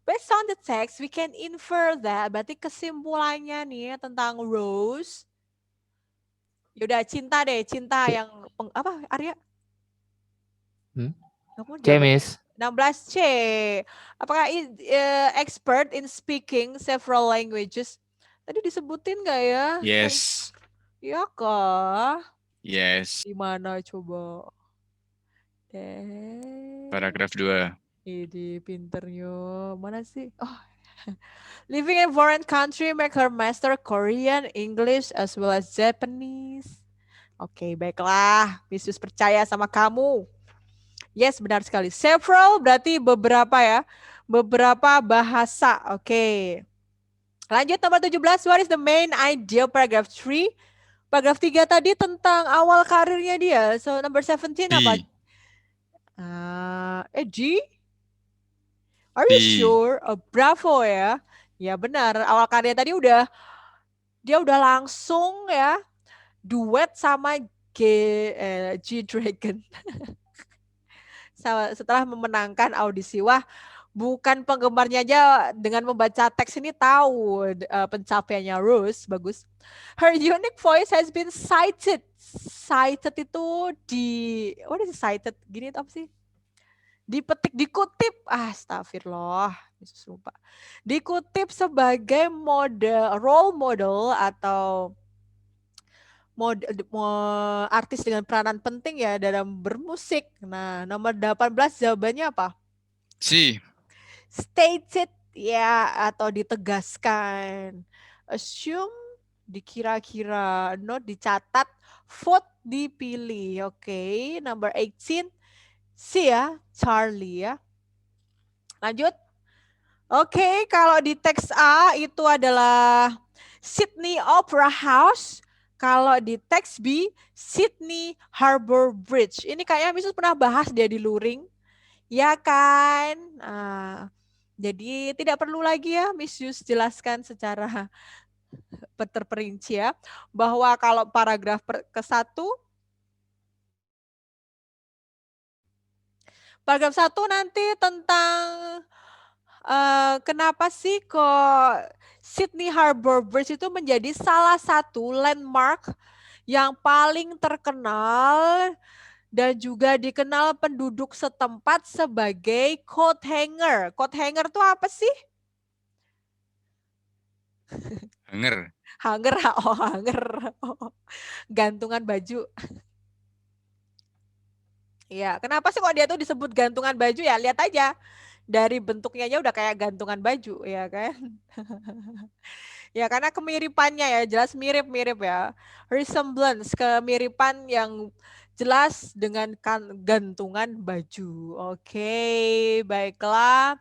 Based on the text, we can infer that. Berarti kesimpulannya nih tentang Rose. Yaudah, cinta deh. Cinta yang apa, Arya? Kamu C, jawaban Miss. 16C. Apakah expert in speaking several languages? Tadi disebutin nggak ya? Yes. Iya kah? Yes. Di mana coba? Paragraf 2. Ini pinternya. Mana sih? Oh. Living in foreign country make her master Korean, English, as well as Japanese. Oke, baiklah. Miss Yus percaya sama kamu. Yes, benar sekali. Several berarti beberapa ya. Beberapa bahasa. Oke. Lanjut nomor 17. What is the main idea paragraph 3? Paragraf 3 tadi tentang awal karirnya dia. So number 17 apa? G? Are you sure? Oh, bravo ya. Ya benar. Awal karirnya tadi dia udah langsung ya duet sama G-Dragon. Setelah memenangkan audisi. Wah, bukan penggemarnya aja dengan membaca teks ini tahu pencapaiannya Rose. Bagus. Her unique voice has been cited. Cited itu what is cited? Gini apa sih? Dikutip. Astagfirullah. Yesus lupa. Dikutip sebagai role model atau artis dengan peranan penting ya dalam bermusik. Nah, nomor 18 jawabannya apa? C. Stated ya atau ditegaskan. Assume dikira-kira, not dicatat, vote dipilih. Oke, number 18 C ya, Charlie ya. Lanjut. Oke, kalau di teks A itu adalah Sydney Opera House. Kalau di teks B, Sydney Harbour Bridge. Ini kayaknya Miss pernah bahas dia di luring. Ya kan? Jadi tidak perlu lagi ya Miss Yus jelaskan secara terperinci ya. Bahwa kalau paragraf ke-1, paragraf 1 nanti tentang kenapa sih kok Sydney Harbour Bridge itu menjadi salah satu landmark yang paling terkenal dan juga dikenal penduduk setempat sebagai coat hanger. Coat hanger itu apa sih? Hanger. Hanger, hanger. Gantungan baju. Ya, kenapa sih kok dia tuh disebut gantungan baju ya? Lihat aja. Dari bentuknya aja udah kayak gantungan baju, ya kan? Ya, karena kemiripannya ya, jelas mirip-mirip ya. Resemblance, kemiripan yang jelas dengan gantungan baju. Oke, baiklah.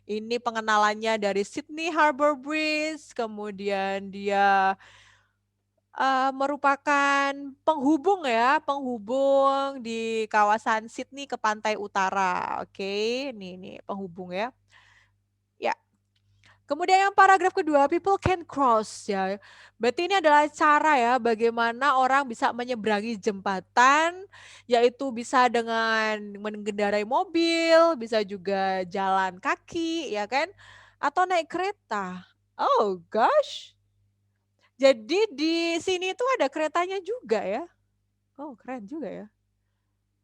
Ini pengenalannya dari Sydney Harbour Bridge, kemudian dia merupakan penghubung ya, penghubung di kawasan Sydney ke pantai utara. Oke, nih penghubung ya. Ya. Kemudian yang paragraf kedua, people can cross ya. Berarti ini adalah cara ya bagaimana orang bisa menyeberangi jembatan, yaitu bisa dengan mengendarai mobil, bisa juga jalan kaki ya kan, atau naik kereta. Oh gosh. Jadi di sini tuh ada keretanya juga ya. Oh keren juga ya.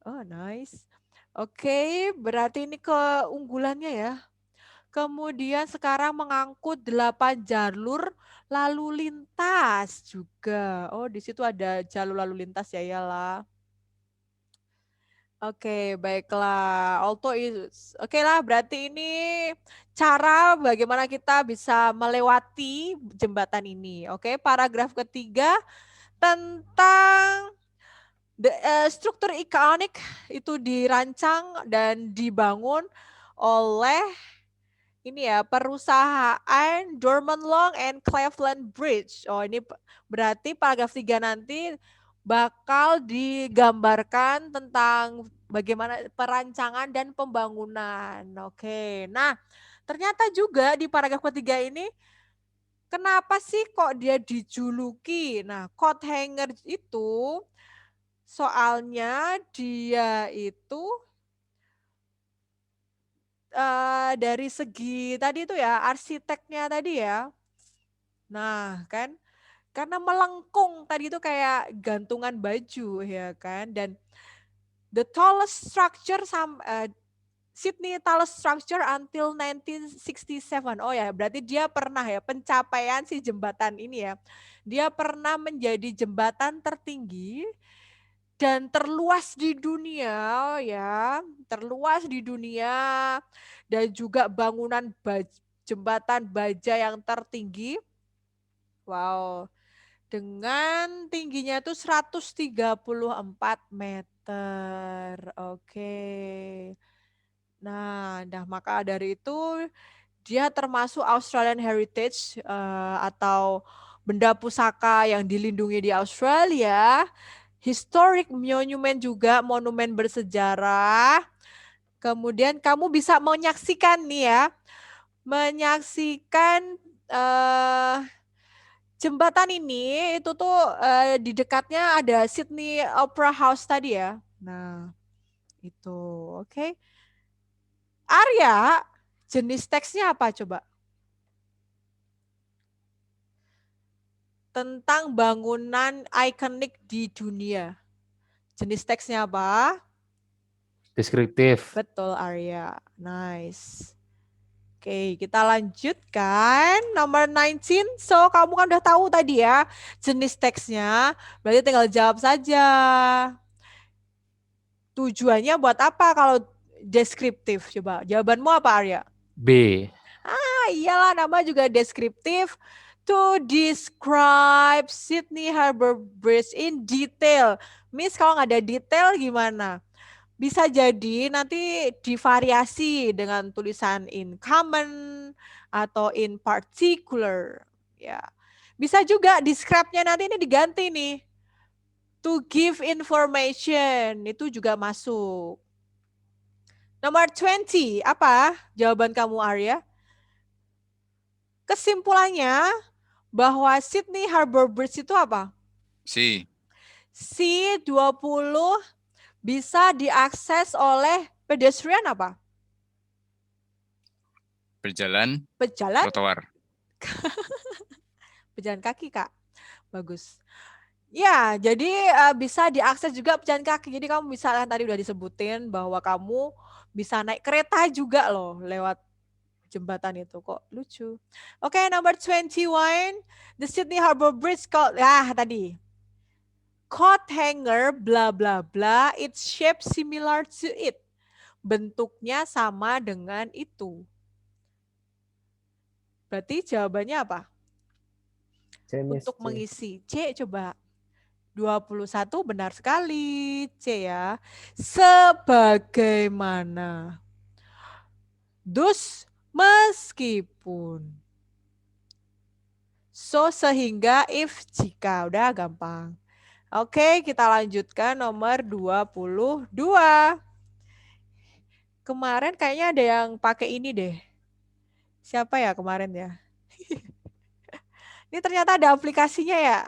Oh nice. Oke, berarti ini keunggulannya ya. Kemudian sekarang mengangkut 8 jalur lalu lintas juga. Oh di situ ada jalur lalu lintas ya iyalah. Oke, baiklah. Auto is oke lah, berarti ini cara bagaimana kita bisa melewati jembatan ini. Oke, paragraf ketiga tentang struktur ikonik itu dirancang dan dibangun oleh ini ya perusahaan Dorman Long and Cleveland Bridge. Oh, ini berarti paragraf 3 nanti bakal digambarkan tentang bagaimana perancangan dan pembangunan. Oke. Nah, ternyata juga di paragraf ketiga ini kenapa sih kok dia dijuluki? Nah, coat hanger itu soalnya dia itu dari segi tadi itu ya arsiteknya tadi ya. Nah, kan karena melengkung tadi itu kayak gantungan baju ya kan dan the tallest structure Sydney tallest structure until 1967. Oh ya, berarti dia pernah ya pencapaian si jembatan ini ya. Dia pernah menjadi jembatan tertinggi dan terluas di dunia ya, terluas di dunia dan juga bangunan jembatan baja yang tertinggi. Wow, dengan tingginya itu 134 meter. Oke. Nah, maka dari itu dia termasuk Australian Heritage atau benda pusaka yang dilindungi di Australia. Historic monument juga, monumen bersejarah. Kemudian kamu bisa menyaksikan nih ya, menyaksikan jembatan ini itu tuh di dekatnya ada Sydney Opera House tadi ya. Nah, itu oke. Arya, jenis teksnya apa coba? Tentang bangunan ikonik di dunia. Jenis teksnya apa? Deskriptif. Betul, Arya. Nice. Oke, kita lanjutkan. Nomor 19. So, kamu kan udah tahu tadi ya jenis teksnya. Berarti tinggal jawab saja. Tujuannya buat apa kalau deskriptif? Coba, jawabanmu apa, Arya? B. Iyalah, nama juga deskriptif. To describe Sydney Harbour Bridge in detail. Miss, kalau nggak ada detail gimana? Bisa jadi nanti divariasi dengan tulisan in common atau in particular. Ya, bisa juga describe-nya nanti ini diganti nih. To give information, itu juga masuk. Nomor 20, apa jawaban kamu, Arya? Kesimpulannya bahwa Sydney Harbour Bridge itu apa? C. C20 bisa diakses oleh pedestrian apa? Berjalan. Pejalan? Trotoar. Pejalan kaki, Kak. Bagus. Ya, jadi bisa diakses juga pejalan kaki. Jadi kamu bisa kan tadi udah disebutin bahwa kamu bisa naik kereta juga loh lewat jembatan itu. Kok lucu. Oke, number 21. The Sydney Harbour Bridge called tadi. Coat hanger bla bla bla, its shape similar to it. Bentuknya sama dengan itu. Berarti jawabannya apa? C, Miss, Untuk C. mengisi C coba. 21 benar sekali C ya. Sebagaimana. Dus meskipun. So sehingga if jika. Udah gampang. Oke, kita lanjutkan nomor 22. Kemarin kayaknya ada yang pakai ini deh. Siapa ya kemarin ya? Ini ternyata ada aplikasinya ya.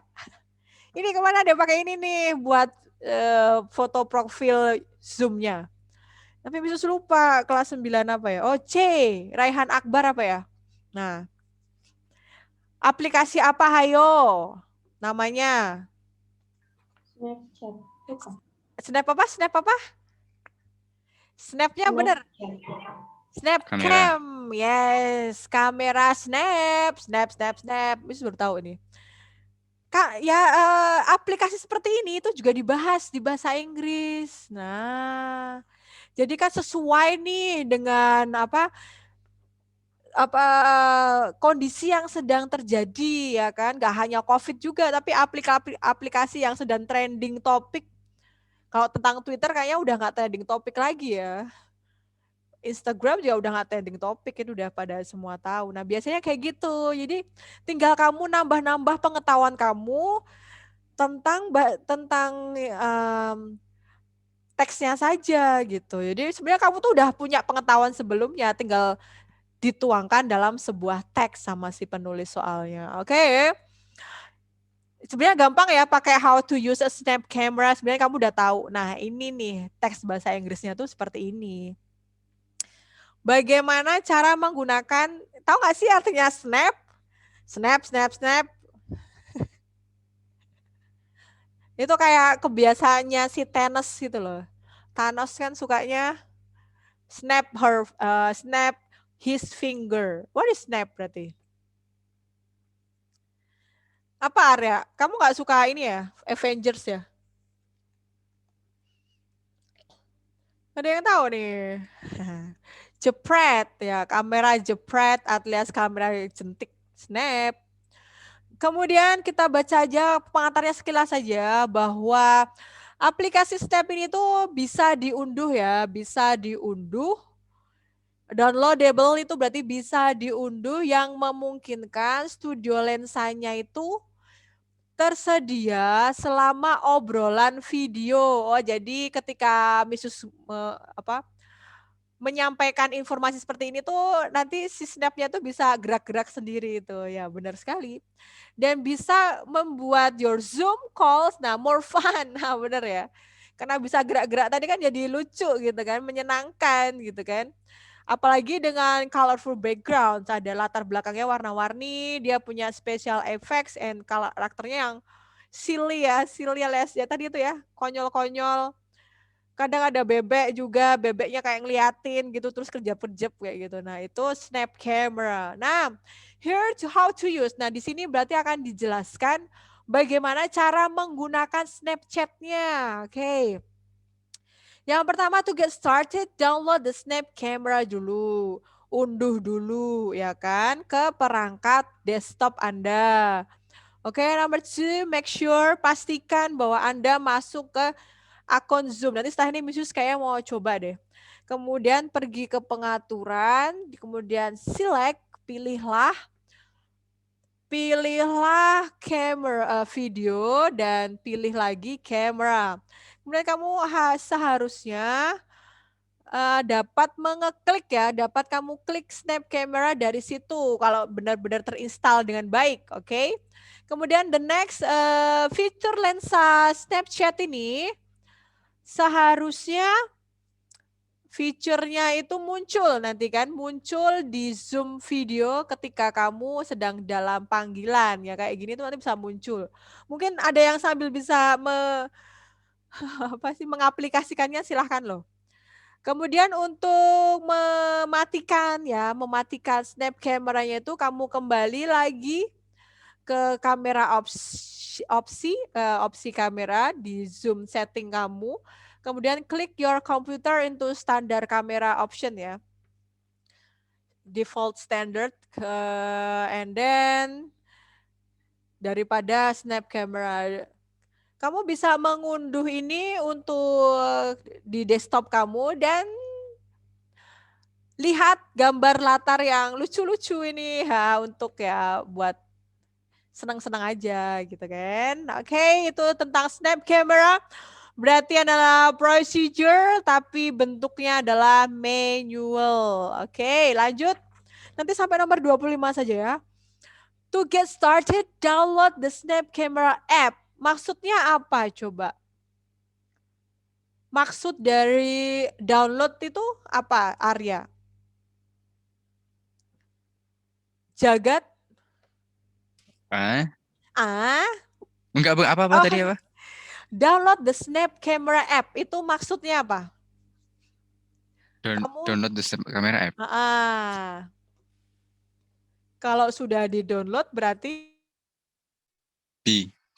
Ini kemana ada pakai ini nih buat foto profil Zoom-nya. Tapi bisa lupa kelas 9 apa ya? Oh C, Raihan Akbar apa ya? Nah, aplikasi apa hayo? Namanya? Snapchat. Bukan. Snap apa? Snap apa? Snapnya bener. Snapcam. Yes, kamera snap. Snap. Bisa baru tahu ini. aplikasi seperti ini itu juga dibahas di bahasa Inggris. Nah, jadi kan sesuai nih dengan apa kondisi yang sedang terjadi ya kan, nggak hanya COVID juga tapi aplikasi yang sedang trending topik. Kalau tentang Twitter kayaknya udah nggak trending topik lagi ya. Instagram juga udah nggak trending topik, itu udah pada semua tahu. Nah biasanya kayak gitu, jadi tinggal kamu nambah-nambah pengetahuan kamu tentang teksnya saja gitu. Jadi sebenarnya kamu tuh udah punya pengetahuan sebelumnya, tinggal dituangkan dalam sebuah teks sama si penulis soalnya. Oke. Sebenarnya gampang ya pakai how to use a snap camera. Sebenarnya kamu udah tahu. Nah, ini nih teks bahasa Inggrisnya tuh seperti ini. Bagaimana cara menggunakan, tahu nggak sih artinya snap? Snap, snap, snap. Itu kayak kebiasaannya si Thanos gitu loh. Thanos kan sukanya snap his finger. What is snap berarti? Apa Arya? Kamu nggak suka ini ya, Avengers ya? Ada yang tahu nih? Jepret ya, kamera jepret alias kamera jentik, snap. Kemudian kita baca aja pengantarnya sekilas saja bahwa aplikasi Snap ini tuh bisa diunduh ya, bisa diunduh. Downloadable itu berarti bisa diunduh yang memungkinkan studio lensanya itu tersedia selama obrolan video. Oh, jadi ketika Misus menyampaikan informasi seperti ini tuh nanti si snapnya tuh bisa gerak-gerak sendiri itu ya, benar sekali. Dan bisa membuat your Zoom calls more fun. Nah, benar ya. Karena bisa gerak-gerak tadi kan jadi lucu gitu kan, menyenangkan gitu kan. Apalagi dengan colorful background, ada latar belakangnya warna-warni, dia punya special effects and karakternya yang silly alias ya tadi itu ya, konyol-konyol. Kadang ada bebek juga, bebeknya kayak ngeliatin gitu terus kerja-kerjep kayak gitu. Nah, itu snap camera. Nah, here to how to use. Nah, di sini berarti akan dijelaskan bagaimana cara menggunakan Snapchat-nya. Oke. Yang pertama to get started, download the Snap Camera dulu. Unduh dulu ya kan ke perangkat desktop Anda. Oke, number 2, make sure pastikan bahwa Anda masuk ke akun Zoom. Nanti setelah ini Misius kayak mau coba deh. Kemudian pergi ke pengaturan, kemudian select, pilihlah camera video dan pilih lagi camera. Kemudian kamu seharusnya dapat mengeklik ya, dapat kamu klik snap camera dari situ kalau benar-benar terinstall dengan baik, oke? Kemudian the next fitur lensa Snapchat ini seharusnya fiturnya itu muncul nanti kan, muncul di Zoom video ketika kamu sedang dalam panggilan ya, kayak gini tuh nanti bisa muncul. Mungkin ada yang sambil bisa mengaplikasikannya, silahkan loh. Kemudian untuk mematikan snap kameranya itu kamu kembali lagi ke kamera opsi kamera di Zoom setting kamu. Kemudian klik your computer into standard camera option ya. Default standard and then daripada snap camera. Kamu bisa mengunduh ini untuk di desktop kamu dan lihat gambar latar yang lucu-lucu ini untuk ya buat senang-senang aja gitu kan. Oke, itu tentang snap camera. Berarti adalah procedure tapi bentuknya adalah manual. Oke, lanjut. Nanti sampai nomor 25 saja ya. To get started, download the Snap Camera app. Maksudnya apa coba? Maksud dari download itu apa, Arya? Jagat? Enggak, apa tadi apa? Download the Snap Camera app. Itu maksudnya apa? Download the Snap Camera app. Kalau sudah di-download berarti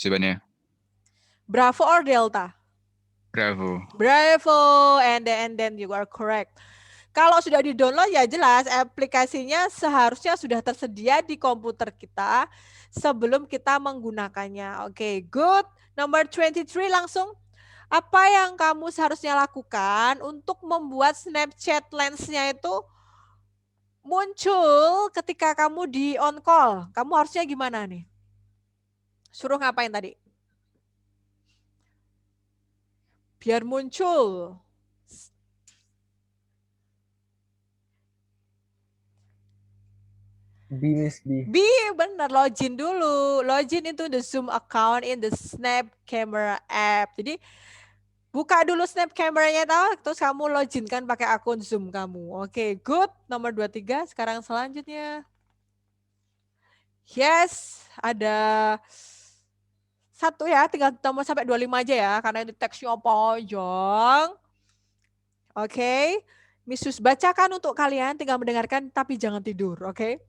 Jawabannya Bravo or Delta? Bravo. Bravo, and then you are correct. Kalau sudah di-download ya jelas aplikasinya seharusnya sudah tersedia di komputer kita sebelum kita menggunakannya. Oke, good. Nomor 23 langsung. Apa yang kamu seharusnya lakukan untuk membuat Snapchat lens-nya itu muncul ketika kamu di on call? Kamu harusnya gimana nih? Suruh ngapain tadi? Biar muncul. Miss B. Benar, login dulu. Login into the Zoom account in the Snap Camera app. Jadi buka dulu Snap Camera-nya terus kamu login kan pakai akun Zoom kamu. Oke, good. Nomor 23. Sekarang selanjutnya. Yes, ada satu ya, tinggal nomor sampai 25 aja ya, karena ini teksnya panjang. Oke, Misus bacakan untuk kalian, tinggal mendengarkan tapi jangan tidur, oke?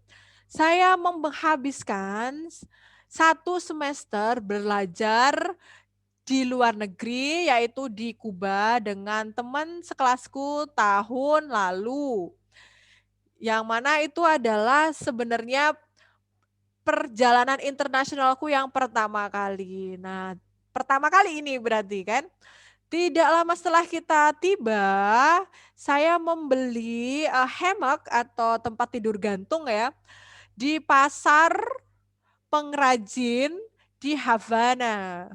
Saya menghabiskan 1 semester belajar di luar negeri, yaitu di Kuba dengan teman sekelasku tahun lalu. Yang mana itu adalah sebenarnya perjalanan internasionalku yang pertama kali. Nah, pertama kali ini berarti kan? Tidak lama setelah kita tiba, saya membeli hammock atau tempat tidur gantung ya di pasar pengrajin di Havana.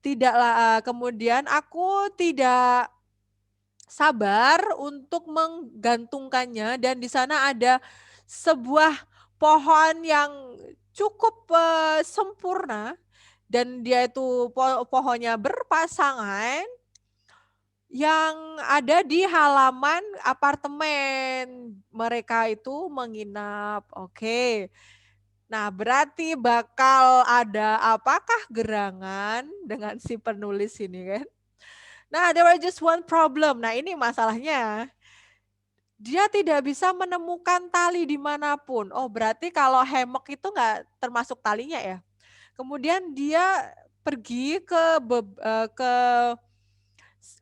Tidaklah kemudian aku tidak sabar untuk menggantungkannya dan di sana ada sebuah pohon yang cukup sempurna dan dia itu pohonnya berpasangan yang ada di halaman apartemen mereka itu menginap. Oke. Nah, berarti bakal ada apakah gerangan dengan si penulis ini kan? Nah, there was just one problem. Nah, ini masalahnya. Dia tidak bisa menemukan tali dimanapun. Oh, berarti kalau hammock itu nggak termasuk talinya ya? Kemudian dia pergi ke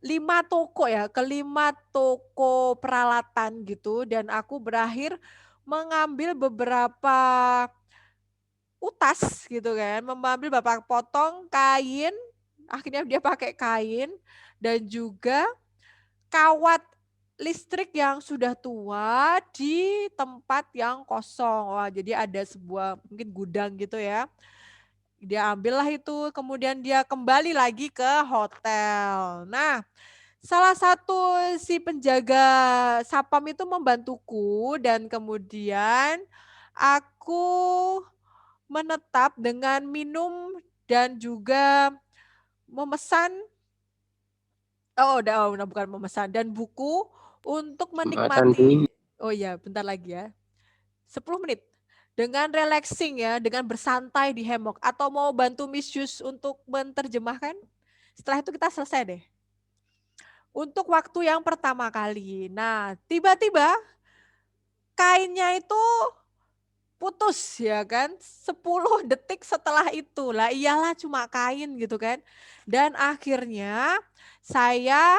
5 toko ya, ke 5 toko peralatan gitu dan aku berakhir mengambil beberapa utas gitu kan, mengambil beberapa potong kain, akhirnya dia pakai kain dan juga kawat listrik yang sudah tua di tempat yang kosong. Wah, jadi ada sebuah mungkin gudang gitu ya. Dia ambillah itu, kemudian dia kembali lagi ke hotel. Nah, salah satu si penjaga sapam itu membantuku dan kemudian aku menetap dengan minum dan juga memesan, bukan memesan, dan buku untuk menikmati. Oh iya, bentar lagi ya. 10 menit. Dengan relaxing ya, dengan bersantai di hammock. Atau mau bantu Miss Yus untuk menerjemahkan? Setelah itu kita selesai deh. Untuk waktu yang pertama kali. Nah, tiba-tiba kainnya itu putus ya kan. 10 detik setelah itu. Lah iyalah cuma kain gitu kan. Dan akhirnya saya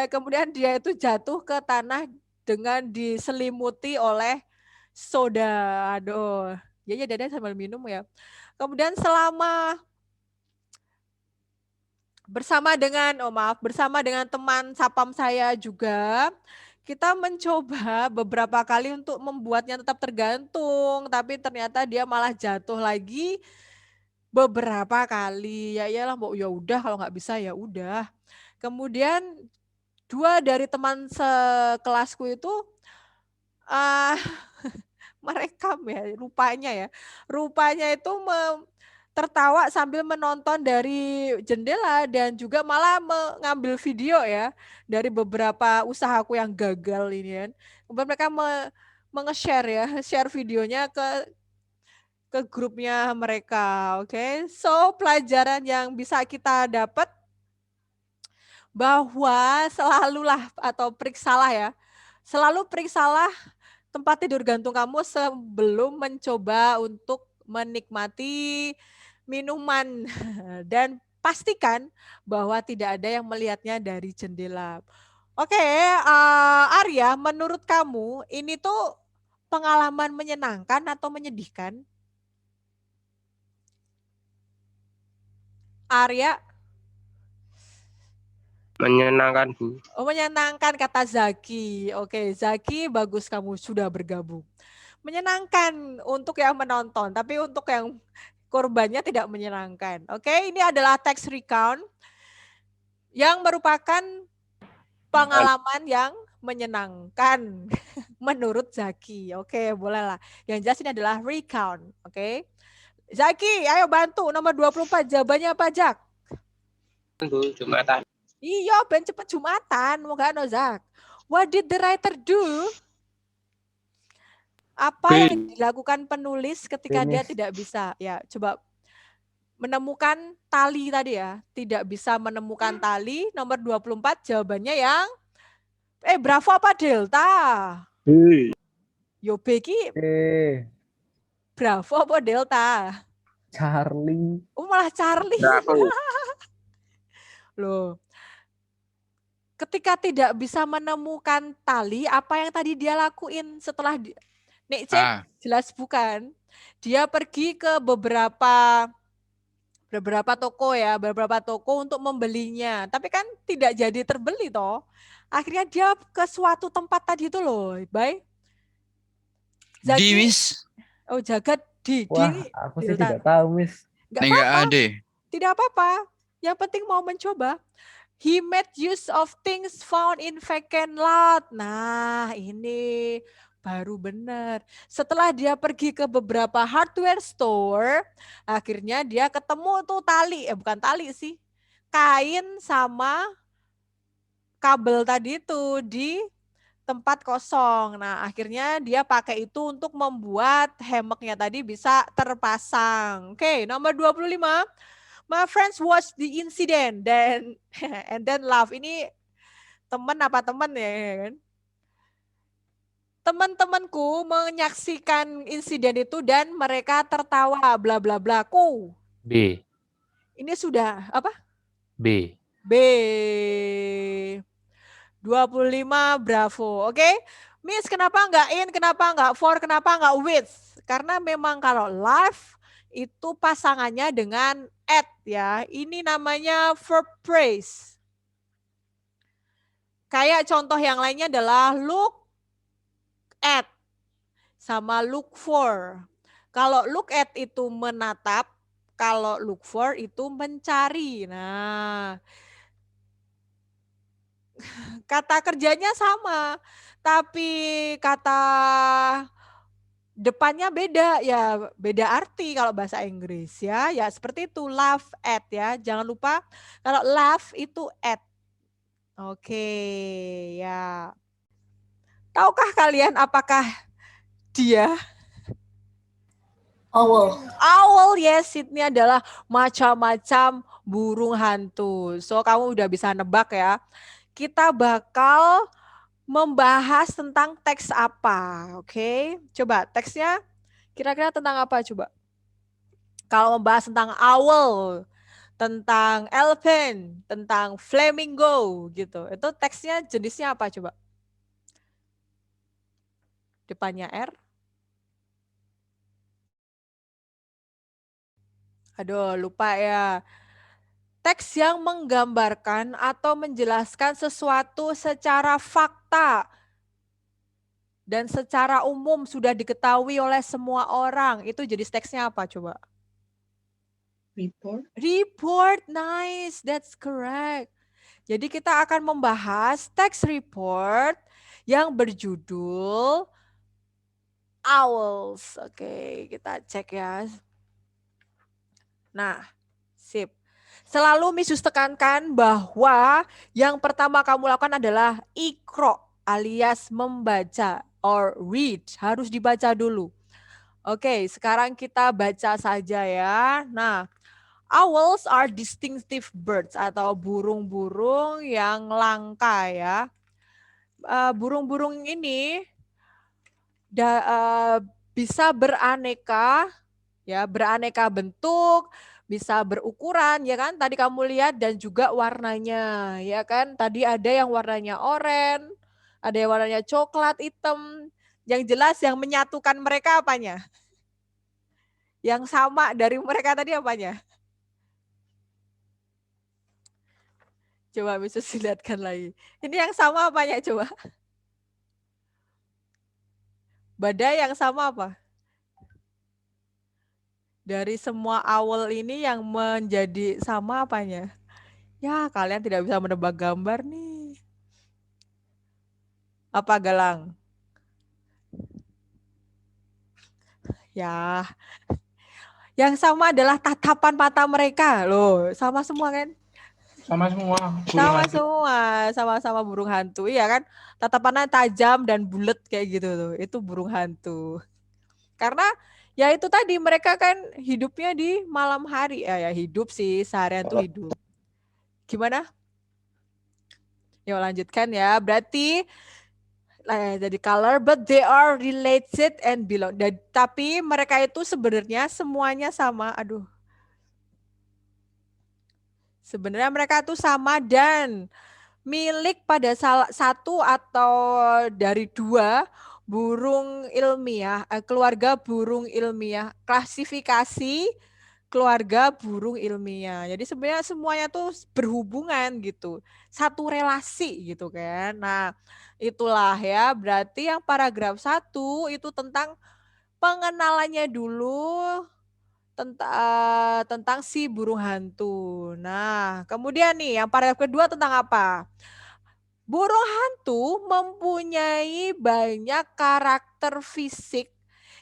kemudian dia itu jatuh ke tanah dengan diselimuti oleh soda. Aduh, ya Dada sambil minum ya. Kemudian bersama dengan teman sapam saya juga, kita mencoba beberapa kali untuk membuatnya tetap tergantung, tapi ternyata dia malah jatuh lagi beberapa kali. Ya iyalah, ya udah kalau nggak bisa ya udah. Kemudian 2 dari teman sekelasku itu merekam ya, rupanya itu tertawa sambil menonton dari jendela dan juga malah mengambil video ya dari beberapa usahaku yang gagal ini kan. Kemudian mereka share videonya ke grupnya mereka. Oke. So, pelajaran yang bisa kita dapat bahwa selalu periksalah tempat tidur gantung kamu sebelum mencoba untuk menikmati minuman dan pastikan bahwa tidak ada yang melihatnya dari jendela. Oke, Arya, menurut kamu ini tuh pengalaman menyenangkan atau menyedihkan? Arya? Menyenangkan, Bu. Oh, menyenangkan kata Zaki. Oke, Zaki bagus kamu sudah bergabung. Menyenangkan untuk yang menonton, tapi untuk yang korbannya tidak menyenangkan. Oke, ini adalah text recount yang merupakan pengalaman yang menyenangkan menurut Zaki. Oke, bolehlah. Yang jelas ini adalah recount. Oke. Zaki, ayo bantu nomor 24 jawabannya apa, Jak? Bu, Jumatan. Iya, ben cepet Jumatan, moga no Zak. What did the writer do? Apa yang dilakukan penulis ketika dia Finish. tidak bisa? Ya, coba menemukan tali tadi ya. Tidak bisa menemukan tali, nomor 24 jawabannya yang Bravo apa Delta? Yo Beki, Bravo apa Delta? Charlie. Oh, malah Charlie. Bravo. Loh. Ketika tidak bisa menemukan tali, apa yang tadi dia lakuin setelah Nek Cek jelas bukan. Dia pergi ke beberapa toko ya, beberapa toko untuk membelinya. Tapi kan tidak jadi terbeli toh. Akhirnya dia ke suatu tempat tadi itu loh, Bay. Zaki. Di, Miss. Oh, Jagat di. Wah, aku sih tidak tahu, Miss. Enggak apa-apa. Ada. Tidak apa-apa. Yang penting mau mencoba. He made use of things found in vacant lot. Nah, ini baru benar. Setelah dia pergi ke beberapa hardware store, akhirnya dia ketemu tuh tali. Bukan tali sih. Kain sama kabel tadi itu di tempat kosong. Nah, akhirnya dia pakai itu untuk membuat hammocknya tadi bisa terpasang. Oke, nomor 25. My friends watch the incident and then laugh. Ini teman apa teman ya kan? Teman-temanku menyaksikan insiden itu dan mereka tertawa bla bla bla. Ku. B. Ini sudah apa? B. B. 25 Bravo. Oke. Miss, kenapa enggak in, kenapa enggak for, kenapa enggak with? Karena memang kalau live itu pasangannya dengan at ya. Ini namanya verb phrase. Kayak contoh yang lainnya adalah look at sama look for. Kalau look at itu menatap, kalau look for itu mencari. Nah, kata kerjanya sama, tapi kata depannya beda ya, beda arti kalau bahasa Inggris ya. Ya seperti itu, laugh at ya. Jangan lupa kalau laugh itu at. Oke, ya. Tahukah kalian apakah dia Owl. owl? Yes, ini adalah macam-macam burung hantu. So kamu udah bisa nebak ya. Kita bakal membahas tentang teks apa, oke? Coba teksnya kira-kira tentang apa coba? Kalau membahas tentang owl, tentang elephant, tentang flamingo gitu. Itu teksnya jenisnya apa coba? Depannya R. Aduh, lupa ya. Teks yang menggambarkan atau menjelaskan sesuatu secara fakta dan secara umum sudah diketahui oleh semua orang. Itu jenis teksnya apa coba? Report. Report, nice, that's correct. Jadi kita akan membahas teks report yang berjudul Owls. Oke, kita cek ya. Nah, sip. Selalu Misus tekankan bahwa yang pertama kamu lakukan adalah ikro alias membaca or read. Harus dibaca dulu. Oke, sekarang kita baca saja ya. Nah, owls are distinctive birds atau burung-burung yang langka ya. Burung-burung ini bisa beraneka Ya, beraneka bentuk, bisa berukuran, ya kan? Tadi kamu lihat dan juga warnanya, ya kan? Tadi ada yang warnanya oranye, ada yang warnanya coklat, hitam. Yang jelas yang menyatukan mereka apanya? Yang sama dari mereka tadi apanya? Coba bisa dilihatkan lagi. Ini yang sama apanya coba? Badai yang sama apa? Dari semua owl ini yang menjadi sama apanya? Ya, kalian tidak bisa menebak gambar nih. Apa Galang? Ya, yang sama adalah tatapan mata mereka. Loh, sama semua kan? Sama semua. Sama semua, sama-sama burung hantu. Iya kan? Tatapannya tajam dan bulat kayak gitu tuh. Itu burung hantu. Karena ya itu tadi mereka kan hidupnya di malam hari. Ya hidup sih, seharian tuh hidup. Gimana? Yuk lanjutkan ya. Berarti jadi color, but they are related and belong. Tapi mereka itu sebenarnya semuanya sama. Aduh. Sebenarnya mereka tuh sama dan milik pada salah satu atau dari dua burung ilmiah, keluarga burung ilmiah, klasifikasi keluarga burung ilmiah. Jadi sebenarnya semuanya tuh berhubungan gitu, satu relasi gitu kan. Nah itulah ya, berarti yang paragraf 1 itu tentang pengenalannya dulu, tentang si burung hantu. Nah, kemudian nih yang paragraf kedua tentang apa? Burung hantu mempunyai banyak karakter fisik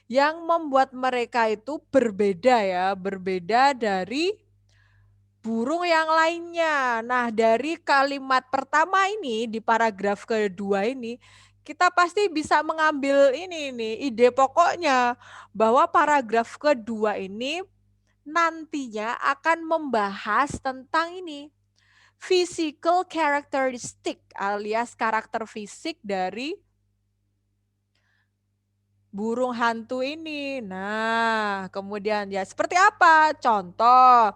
yang membuat mereka itu berbeda ya, berbeda dari burung yang lainnya. Nah, dari kalimat pertama ini di paragraf kedua ini kita pasti bisa mengambil ini nih ide pokoknya bahwa paragraf kedua ini nantinya akan membahas tentang ini physical characteristic alias karakter fisik dari burung hantu ini. Nah, kemudian ya seperti apa? Contoh,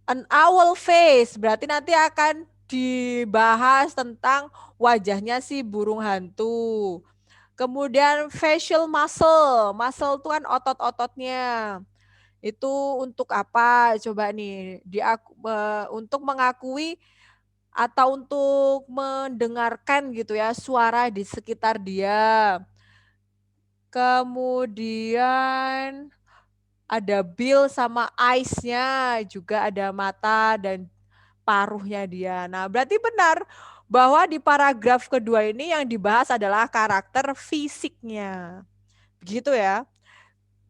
an owl face berarti nanti akan dibahas tentang wajahnya si burung hantu. Kemudian facial muscle, muscle itu kan otot-ototnya. Itu untuk apa? Coba nih, untuk mengakui atau untuk mendengarkan gitu ya suara di sekitar dia. Kemudian ada bill sama eyes-nya, juga ada mata dan paruhnya dia. Nah, berarti benar bahwa di paragraf kedua ini yang dibahas adalah karakter fisiknya. Begitu ya.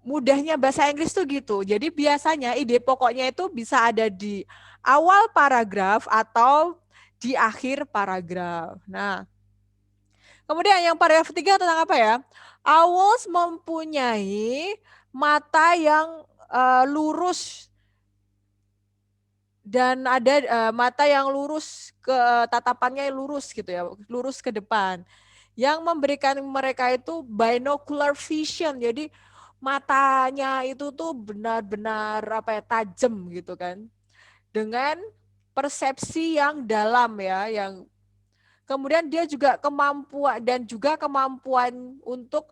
Mudahnya bahasa Inggris tuh gitu. Jadi biasanya ide pokoknya itu bisa ada di awal paragraf atau di akhir paragraf. Nah, kemudian yang paragraf ketiga tentang apa ya? Owls mempunyai mata yang lurus dan ada mata yang lurus ke tatapannya lurus gitu ya, lurus ke depan. Yang memberikan mereka itu binocular vision. Jadi matanya itu tuh benar-benar apa ya tajam gitu kan. Dengan persepsi yang dalam ya, yang kemudian dia juga kemampuan untuk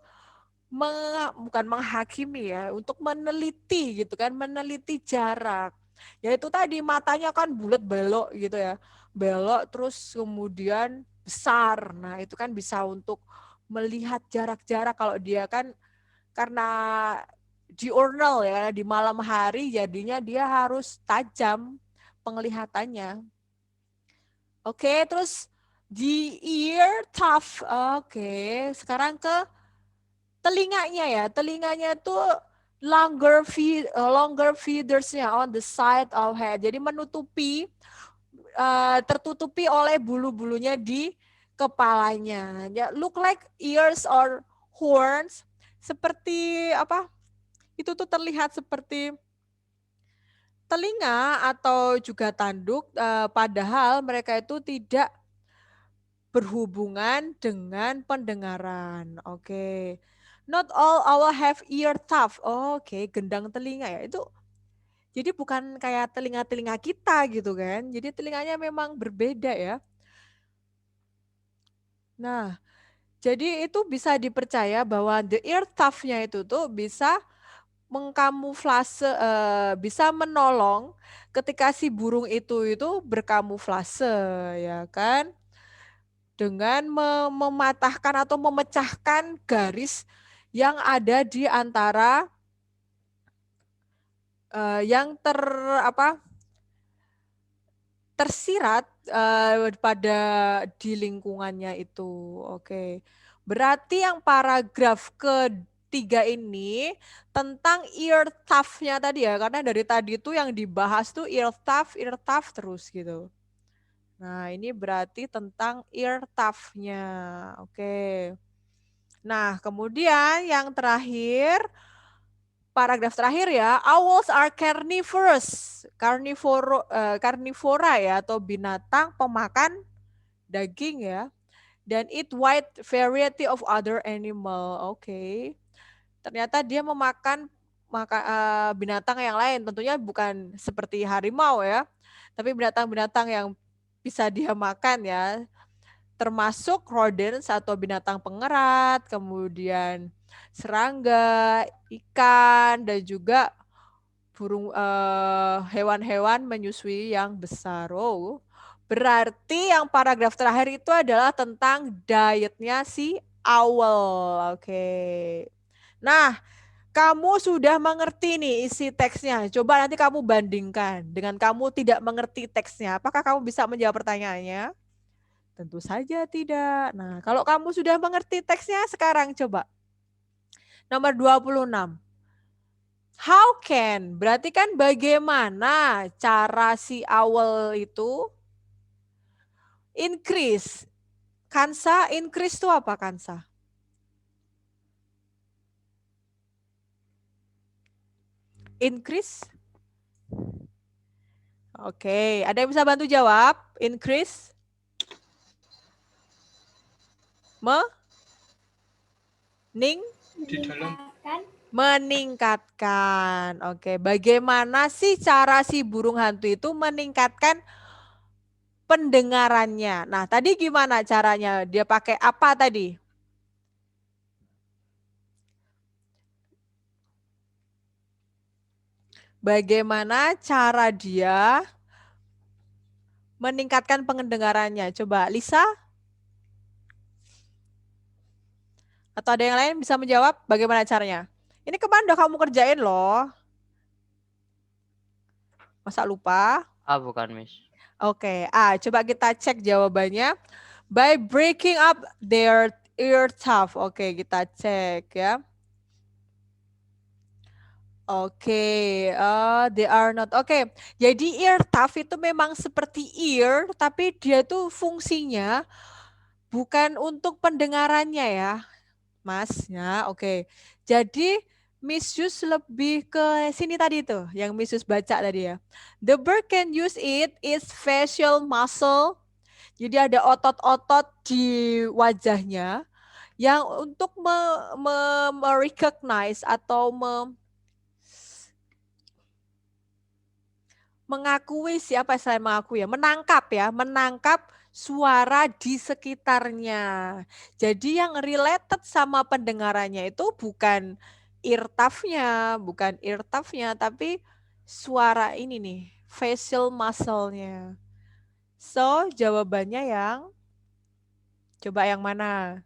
bukan menghakimi ya, untuk meneliti gitu kan, meneliti jarak. Ya itu tadi matanya kan bulat belok gitu ya. Belok terus kemudian besar. Nah, itu kan bisa untuk melihat jarak-jarak kalau dia kan karena diurnal ya, di malam hari jadinya dia harus tajam penglihatannya. Oke, terus di ear tough. Oke, sekarang ke telinganya ya. Telinganya tuh longer feathersnya on the side of head. Jadi tertutupi oleh bulu-bulunya di kepalanya. Ya, look like ears or horns. Seperti apa? Itu tuh terlihat seperti telinga atau juga tanduk, padahal mereka itu tidak berhubungan dengan pendengaran. Oke. Not all owl have ear tuft. Oke, gendang telinga ya. Itu jadi bukan kayak telinga-telinga kita gitu kan. Jadi telinganya memang berbeda ya. Nah, jadi itu bisa dipercaya bahwa the ear tuft-nya itu tuh bisa mengkamuflase, bisa menolong ketika si burung itu berkamuflase ya kan, dengan mematahkan atau memecahkan garis yang ada di antara yang tersirat pada di lingkungannya itu. Oke. Berarti yang paragraf ketiga ini tentang ear tuft-nya tadi ya, karena dari tadi itu yang dibahas tuh ear tuft terus gitu. Nah, ini berarti tentang ear tuft-nya. Oke. Nah, kemudian yang terakhir, paragraf terakhir ya, owls are carnivorous. Carnivora ya, atau binatang pemakan daging ya. Dan eat wide variety of other animal. Oke. Ternyata dia memakan binatang yang lain. Tentunya bukan seperti harimau ya. Tapi binatang-binatang yang bisa dia makan ya. Termasuk rodents atau binatang pengerat, kemudian serangga, ikan, dan juga burung hewan-hewan menyusui yang besar. Oh, berarti yang paragraf terakhir itu adalah tentang dietnya si owl. Oke. Nah, kamu sudah mengerti nih isi teksnya. Coba nanti kamu bandingkan dengan kamu tidak mengerti teksnya. Apakah kamu bisa menjawab pertanyaannya? Tentu saja tidak. Nah, kalau kamu sudah mengerti teksnya, sekarang coba. Nomor 26. How can, berarti kan bagaimana cara si owl itu increase. Kansa, increase itu apa Kansa? Increase? Oke, ada yang bisa bantu jawab? Increase? Di dalam Meningkatkan. Oke, bagaimana sih cara si burung hantu itu meningkatkan pendengarannya? Nah, tadi gimana caranya? Dia pakai apa tadi? Bagaimana cara dia meningkatkan pendengarannya? Coba Lisa? Atau ada yang lain bisa menjawab bagaimana caranya? Ini kemarin udah kamu kerjain loh. Masa lupa? Bukan, Miss. Oke, coba kita cek jawabannya. By breaking up their ear tuft. Oke, kita cek ya. Oke, they are not. Oke, jadi ear tuft itu memang seperti ear, tapi dia tuh fungsinya bukan untuk pendengarannya ya, Mas. Ya, oke. Jadi Miss Yus lebih ke sini tadi tuh, yang Miss Yus baca tadi ya. The bird can use its facial muscle. Jadi ada otot-otot di wajahnya yang untuk recognize atau mengakui, siapa saya mengakui ya, menangkap suara di sekitarnya. Jadi yang related sama pendengarannya itu bukan ear tuft-nya, tapi suara ini nih, facial muscle-nya. So, jawabannya coba yang mana?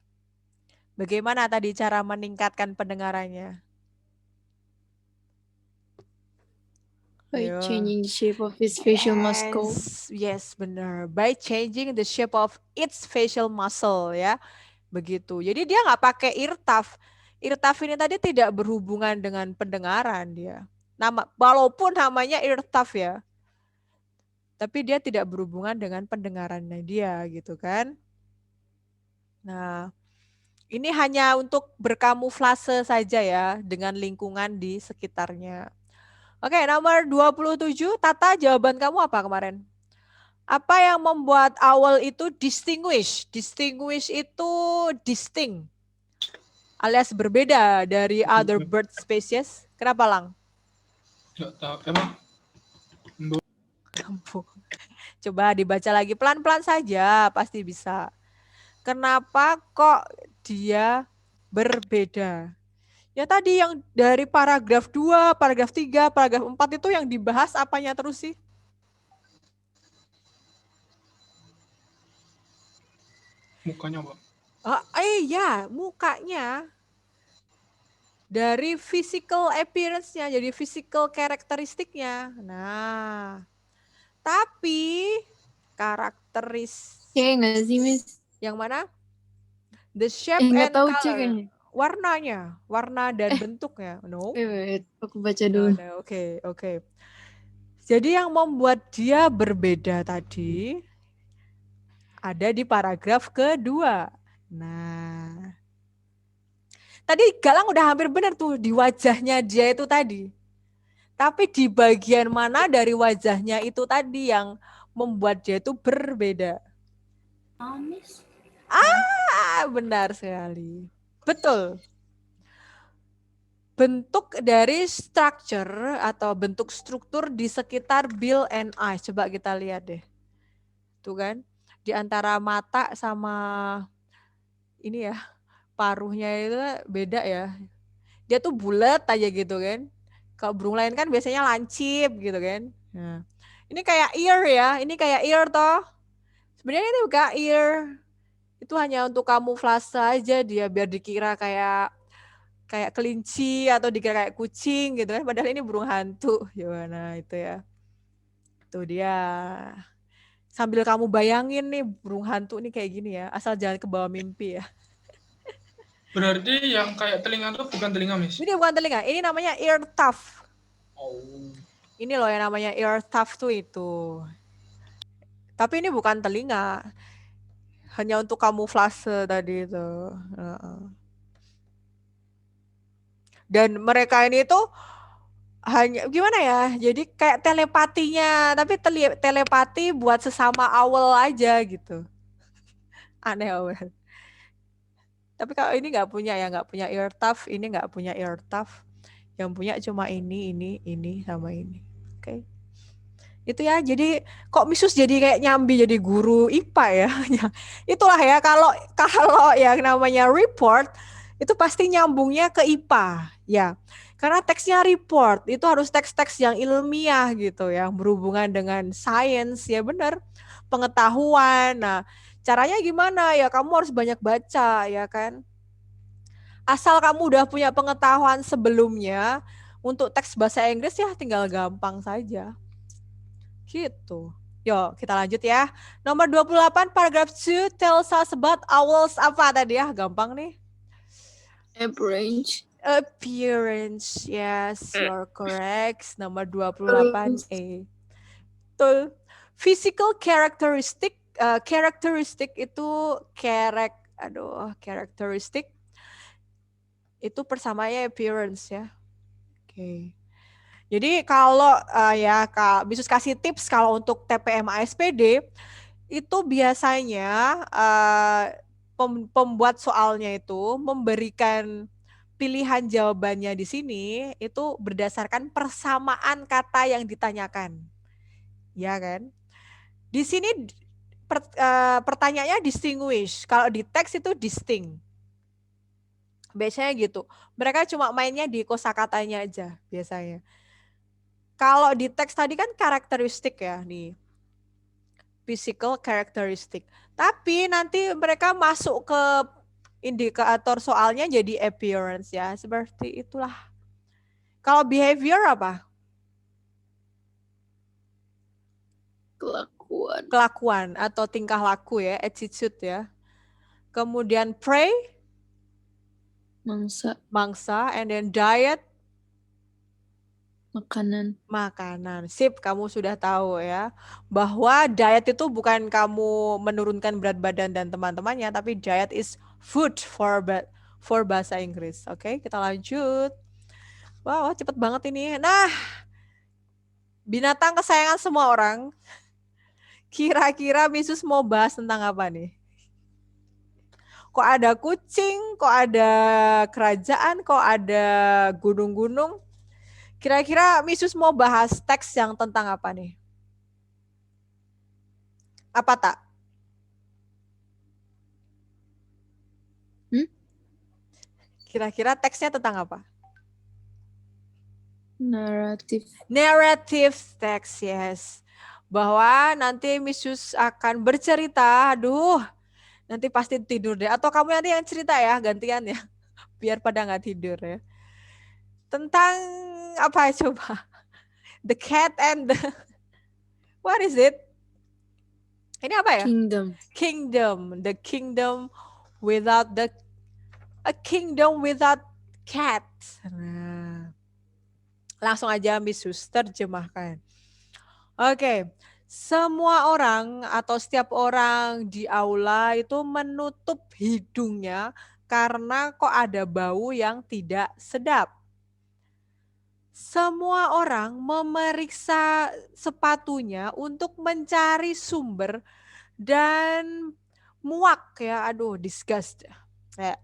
Bagaimana tadi cara meningkatkan pendengarannya? By Ayo. changing the shape of its facial muscle. Yes, benar. By changing the shape of its facial muscle ya. Begitu. Jadi dia nggak pakai ear tuft. Ear tuft ini tadi tidak berhubungan dengan pendengaran dia. Walaupun namanya ear tuft ya. Tapi dia tidak berhubungan dengan pendengarannya dia gitu kan. Nah, ini hanya untuk berkamuflase saja ya dengan lingkungan di sekitarnya. Oke, nomor 27, Tata, jawaban kamu apa kemarin? Apa yang membuat owl itu distinguish? Distinguish itu distinct. alias berbeda dari other bird species. Kenapa, Lang? Nggak tahu. Emang Kampung. Coba dibaca lagi pelan-pelan saja, pasti bisa. Kenapa kok dia berbeda? Ya tadi yang dari paragraf 2, paragraf 3, paragraf 4 itu yang dibahas apanya terus sih? mukanya, Pak. Iya, mukanya. Dari physical appearance-nya, jadi physical karakteristiknya. Nah, tapi Cek nggak sih, Miss? yang mana? The shape Nggak and tahu color. cek kayaknya. Warnanya, warna dan bentuknya. No. Wait, aku baca No, dulu. no. Oke. Jadi yang membuat dia berbeda tadi ada di paragraf kedua. Nah, tadi Galang udah hampir benar tuh di wajahnya dia itu tadi. Tapi di bagian mana dari wajahnya itu tadi yang membuat dia itu berbeda? Benar sekali. Betul. Bentuk dari structure atau bentuk struktur di sekitar bill and eyes. Coba kita lihat deh. Tuh kan, di antara mata sama ini ya, paruhnya itu beda ya. Dia tuh bulat aja gitu kan. Kalau burung lain kan biasanya lancip gitu kan. Nah, ini kayak ear ya, ini kayak ear toh. Sebenarnya ini bukan ear. Itu hanya untuk kamuflase aja dia biar dikira kayak kelinci atau dikira kayak kucing gitu kan. Padahal ini burung hantu. Gimana itu ya. Tuh dia. Sambil kamu bayangin nih burung hantu nih kayak gini ya. Asal jangan ke bawah mimpi ya. Berarti yang kayak telinga itu bukan telinga, Miss? Ini bukan telinga, ini namanya ear tuft. Oh. Ini loh yang namanya ear tuft tuh itu. Tapi ini bukan telinga. Hanya untuk kamuflase tadi itu. Dan mereka ini tuh hanya gimana ya? Jadi kayak telepatinya, tapi telepati buat sesama owl aja gitu. Aneh banget. Tapi kalau ini nggak punya ya, nggak punya ear tuft, ini nggak punya ear tuft. Yang punya cuma ini sama ini. Oke. Itu ya, jadi kok Misus jadi kayak nyambi jadi guru IPA ya. Itulah ya, kalau yang namanya report itu pasti nyambungnya ke IPA ya. Karena teksnya report itu harus teks-teks yang ilmiah gitu ya, berhubungan dengan sains ya, benar. Pengetahuan. Nah, caranya gimana ya? Kamu harus banyak baca ya kan. Asal kamu udah punya pengetahuan sebelumnya untuk teks bahasa Inggris ya tinggal gampang saja. Gitu. Yuk, kita lanjut ya. Nomor 28, paragraph 2 tells us about owls apa tadi ya? Gampang nih. Appearance. Yes, you're correct. Nomor 28A. Betul. Physical characteristic. Characteristic itu characteristic itu persamaannya appearance ya. Oke. Jadi kalau ya Kak Bisus kasih tips kalau untuk TPM ASPD itu biasanya pembuat soalnya itu memberikan pilihan jawabannya di sini itu berdasarkan persamaan kata yang ditanyakan. Ya kan? Di sini pertanyaannya distinguish. Kalau di teks itu distinct. Biasanya gitu. Mereka cuma mainnya di kosakatanya aja biasanya. Kalau di teks tadi kan karakteristik ya nih. Physical characteristic. Tapi nanti mereka masuk ke indikator soalnya jadi appearance ya. Seperti itulah. Kalau behavior apa? Kelakuan atau tingkah laku ya, attitude ya. Kemudian prey, mangsa, and then diet, makanan. Sip, kamu sudah tahu ya bahwa diet itu bukan kamu menurunkan berat badan dan teman-temannya, tapi diet is food for bahasa Inggris. Oke, kita lanjut. Wow, cepet banget ini. Nah, binatang kesayangan semua orang. Kira-kira Misus mau bahas tentang apa nih? Kok ada kucing, kok ada kerajaan, kok ada gunung-gunung. Kira-kira Misus mau bahas teks yang tentang apa nih? Apa tak? Kira-kira teksnya tentang apa? Naratif. Narrative text, yes. Bahwa nanti Misus akan bercerita, aduh, nanti pasti tidur deh. Atau kamu nanti yang cerita ya, gantian ya. Biar pada nggak tidur ya. Tentang apa coba? The cat and the... What is it? Ini apa ya? Kingdom. Kingdom. The kingdom without the... A kingdom without cat. Nah, langsung aja Misus terjemahkan. Oke, semua orang atau setiap orang di aula itu menutup hidungnya karena kok ada bau yang tidak sedap. Semua orang memeriksa sepatunya untuk mencari sumber dan muak ya, aduh disgust. Kayak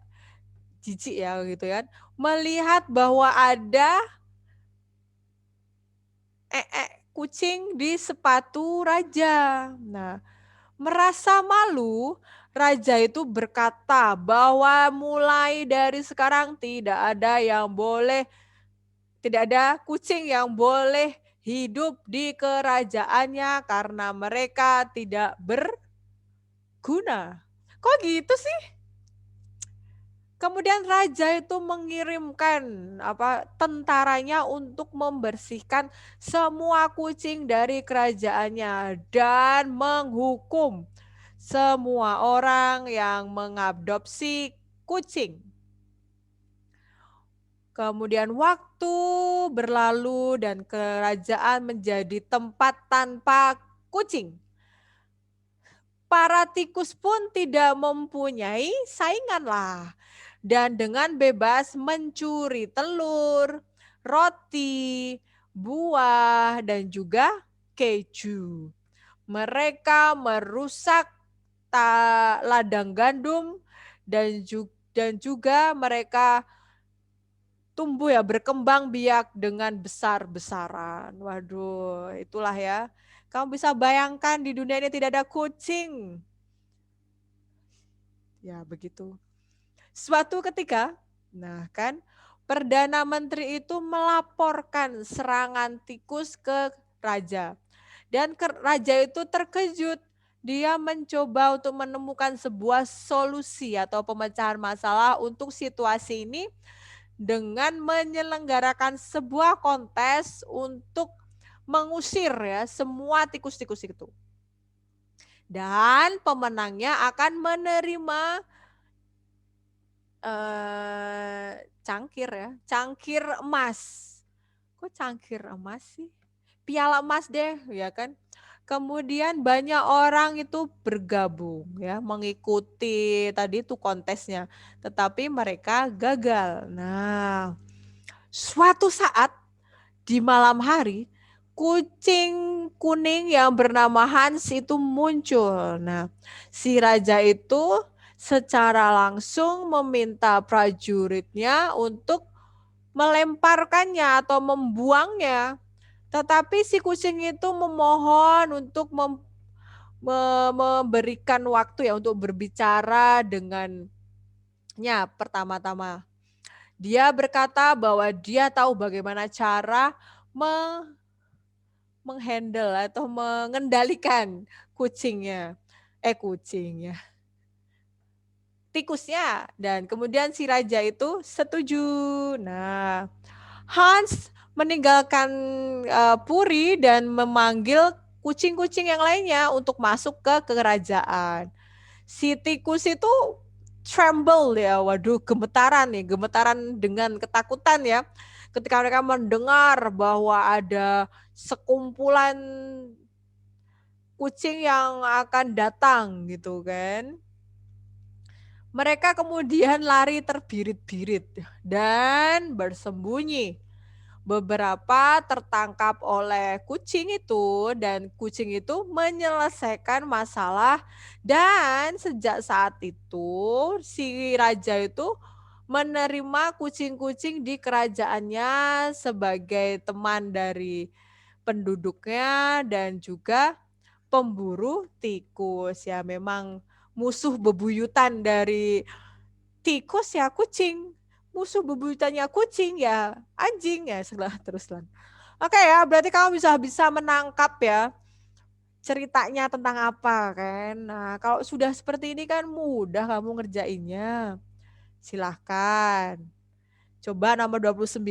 jijik ya gitu kan. Melihat bahwa ada kucing di sepatu raja. Nah, merasa malu, raja itu berkata bahwa mulai dari sekarang tidak ada kucing yang boleh hidup di kerajaannya karena mereka tidak berguna. Kok gitu sih? Kemudian raja itu mengirimkan tentaranya untuk membersihkan semua kucing dari kerajaannya dan menghukum semua orang yang mengadopsi kucing. Kemudian waktu berlalu dan kerajaan menjadi tempat tanpa kucing. Para tikus pun tidak mempunyai saingan lah. Dan dengan bebas mencuri telur, roti, buah, dan juga keju. Mereka merusak ladang gandum dan juga mereka tumbuh ya, berkembang biak dengan besar-besaran. Waduh, itulah ya. Kamu bisa bayangkan di dunia ini tidak ada kucing. Ya, begitu. Suatu ketika, Perdana Menteri itu melaporkan serangan tikus ke raja. Dan raja itu terkejut. Dia mencoba untuk menemukan sebuah solusi atau pemecahan masalah untuk situasi ini dengan menyelenggarakan sebuah kontes untuk mengusir ya semua tikus-tikus itu. Dan pemenangnya akan menerima cangkir emas. Kok cangkir emas sih? Piala emas deh, ya kan? Kemudian banyak orang itu bergabung ya mengikuti tadi itu kontesnya, tetapi mereka gagal. Nah, suatu saat di malam hari kucing kuning yang bernama Hans itu muncul. Nah, si raja itu secara langsung meminta prajuritnya untuk melemparkannya atau membuangnya. Tetapi si kucing itu memohon untuk memberikan waktu ya untuk berbicara dengannya pertama-tama. Dia berkata bahwa dia tahu bagaimana cara menghandle atau mengendalikan tikusnya, dan kemudian si raja itu setuju. Nah, Hans meninggalkan Puri dan memanggil kucing-kucing yang lainnya untuk masuk ke kerajaan. Si tikus itu tremble ya, waduh gemetaran dengan ketakutan ya. Ketika mereka mendengar bahwa ada sekumpulan kucing yang akan datang gitu kan. Mereka kemudian lari terbirit-birit dan bersembunyi. beberapa tertangkap oleh kucing itu dan kucing itu menyelesaikan masalah dan sejak saat itu si raja itu menerima kucing-kucing di kerajaannya sebagai teman dari penduduknya dan juga pemburu tikus ya memang musuh bebuyutan dari tikus ya kucing musuh bebuyutannya kucing ya anjing ya setelah teruslah oke ya berarti kamu bisa menangkap ya ceritanya tentang apa kan nah kalau sudah seperti ini kan mudah kamu ngerjainnya silahkan coba nomor 29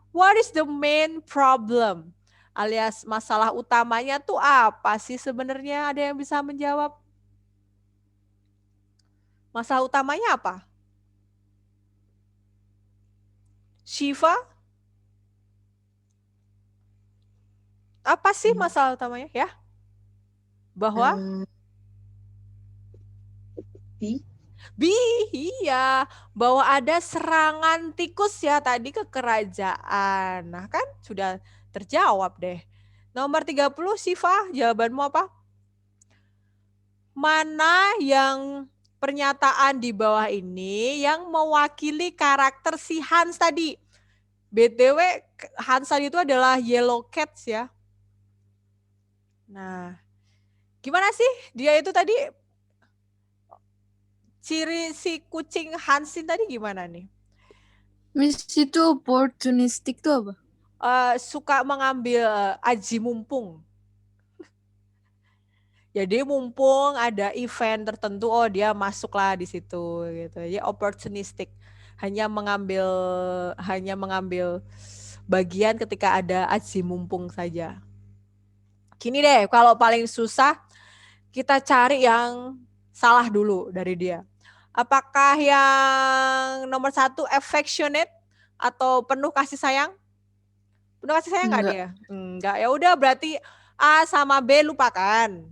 what is the main problem alias masalah utamanya tuh apa sih sebenarnya ada yang bisa menjawab masalah utamanya apa Shiva apa sih masalah utamanya ya bahwa Bi, iya, bahwa ada serangan tikus ya tadi ke kerajaan. Nah kan sudah terjawab deh. Nomor 30, Siva, jawabanmu apa? Mana yang pernyataan di bawah ini yang mewakili karakter si Hans tadi? BTW, Hans tadi itu adalah Yellow Cats ya. Nah, gimana sih dia itu tadi ciri si kucing Hansin tadi gimana nih? Miss itu opportunistic tuh apa? Suka mengambil aji mumpung. Jadi mumpung ada event tertentu, oh dia masuklah di situ gitu. Jadi opportunistic, hanya mengambil bagian ketika ada aji mumpung saja. Gini deh, kalau paling susah kita cari yang salah dulu dari dia. Apakah yang nomor 1 affectionate atau penuh kasih sayang? Penuh kasih sayang nggak dia? Enggak. Ya udah berarti A sama B lupakan.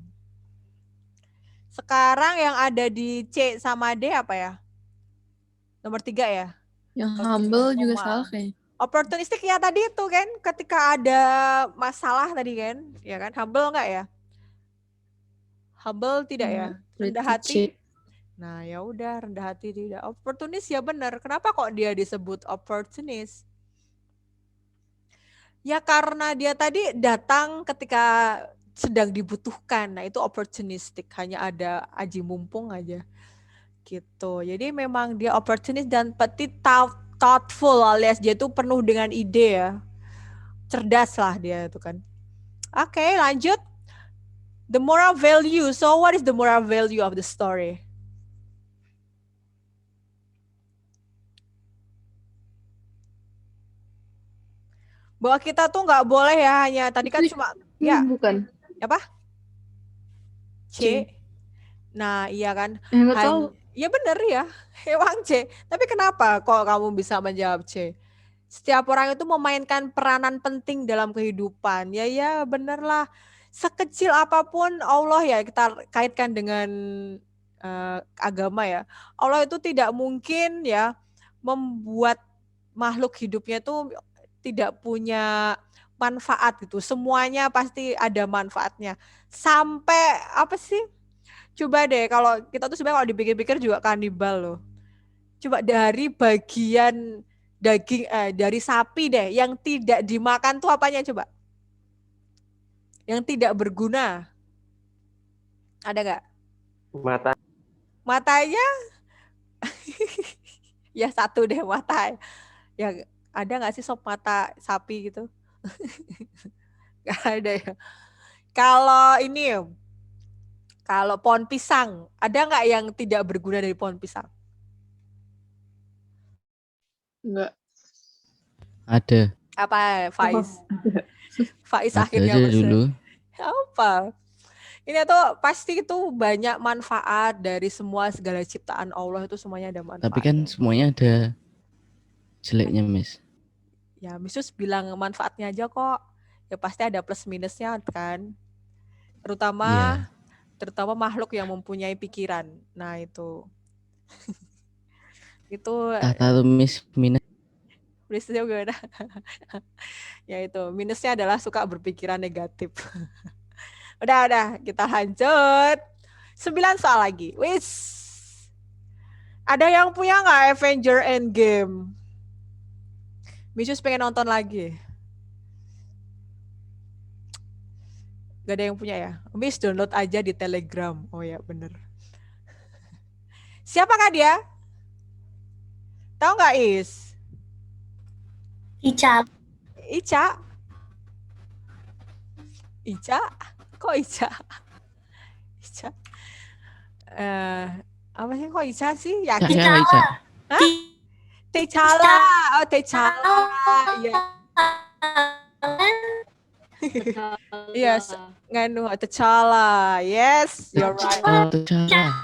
Sekarang yang ada di C sama D apa ya? Nomor 3 ya? Yang humble juga salah kayaknya. Opportunistic ya tadi itu kan ketika ada masalah tadi kan, ya kan? Humble enggak ya? Humble tidak ya? Rendah hati. Nah, ya udah rendah hati tidak. Opportunis ya benar. Kenapa kok dia disebut opportunis? Ya karena dia tadi datang ketika sedang dibutuhkan. Nah, itu opportunistic, hanya ada aji mumpung aja. Gitu. Jadi memang dia opportunis dan petit thoughtful alias dia itu penuh dengan ide ya. Cerdas lah dia itu kan. Oke, lanjut. The moral value. So what is the moral value of the story? Bahwa kita tuh nggak boleh ya hanya tadi kan cuma ya bukan apa C. Nah iya kan nggak tahu. Ya bener ya emang C. Tapi kenapa kok kamu bisa menjawab C? Setiap orang itu memainkan peranan penting dalam kehidupan. Ya bener lah. Sekecil apapun Allah ya kita kaitkan dengan agama ya. Allah itu tidak mungkin ya membuat makhluk hidupnya itu tidak punya manfaat gitu. Semuanya pasti ada manfaatnya. Sampai apa sih? Coba deh kalau kita tuh sebenarnya kalau dipikir-pikir juga kanibal loh. Coba dari bagian daging dari sapi deh yang tidak dimakan tuh apanya coba? Yang tidak berguna. Ada nggak? Mata. Matanya ya satu deh mata. Ya ada nggak sih sop mata sapi gitu? Nggak ada ya. Kalau ini, kalau pohon pisang, ada nggak yang tidak berguna dari pohon pisang? Enggak. Ada. Apa, Faiz? Faiz Ada akhirnya aja dulu. Apa? Ini tuh pasti itu banyak manfaat dari semua segala ciptaan Allah itu semuanya ada manfaat. Tapi kan semuanya ada jeleknya, Miss. Ya, Misus bilang manfaatnya aja kok. Ya pasti ada plus minusnya kan. Terutama makhluk yang mempunyai pikiran. Nah, itu. Itu Tata tuh Miss minus. Plusnya gimana? Ya itu, minusnya adalah suka berpikiran negatif. Udah, kita lanjut. 9 soal lagi. Wis. Ada yang punya nggak Avenger Endgame? Misus pengen nonton lagi. Gak ada yang punya ya? Miss download aja di Telegram. Oh ya bener. Siapakah dia? Tahu nggak Is? Ica. Ica? Ica? Kok Ica? Ica? Apa sih kok Ica sih? Yakin? Siapa Ica? T'Challa. Oh T'Challa. Iya. Iya, nganu T'Challa. Yes, you're right. Oh, T'Challa.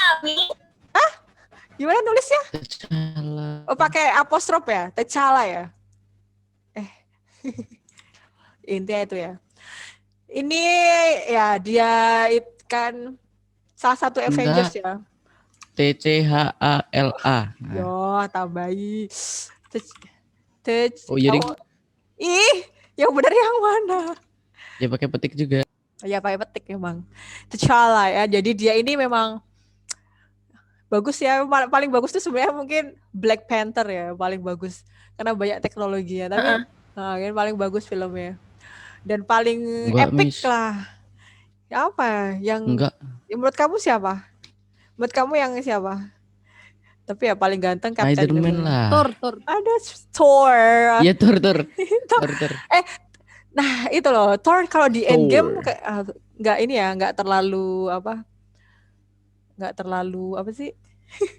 Gimana nulisnya? T'Challa. Oh, pakai apostrof ya? T'Challa ya? Intinya itu ya. Ini ya dia kan salah satu Avengers ya. TCHALA. Yo, tambahi. Oh, jadi Ih, yang benar yang mana? ya pakai petik juga. Ya pakai petik memang. T'Challa ya. Jadi dia ini memang bagus ya. Paling bagus tuh sebenarnya mungkin Black Panther ya, paling bagus karena banyak teknologinya. Tapi kan paling bagus filmnya. Dan paling Enggak, epic Miss. lah. Ya apa? Yang Enggak. menurut kamu siapa? Menurut kamu yang siapa? Tapi ya paling ganteng Captain Spider-Man lah. Thor. Ada Thor. Iya, Thor. Thor. Nah itu loh Thor kalau di Thor. Endgame nggak ini ya, nggak terlalu apa sih?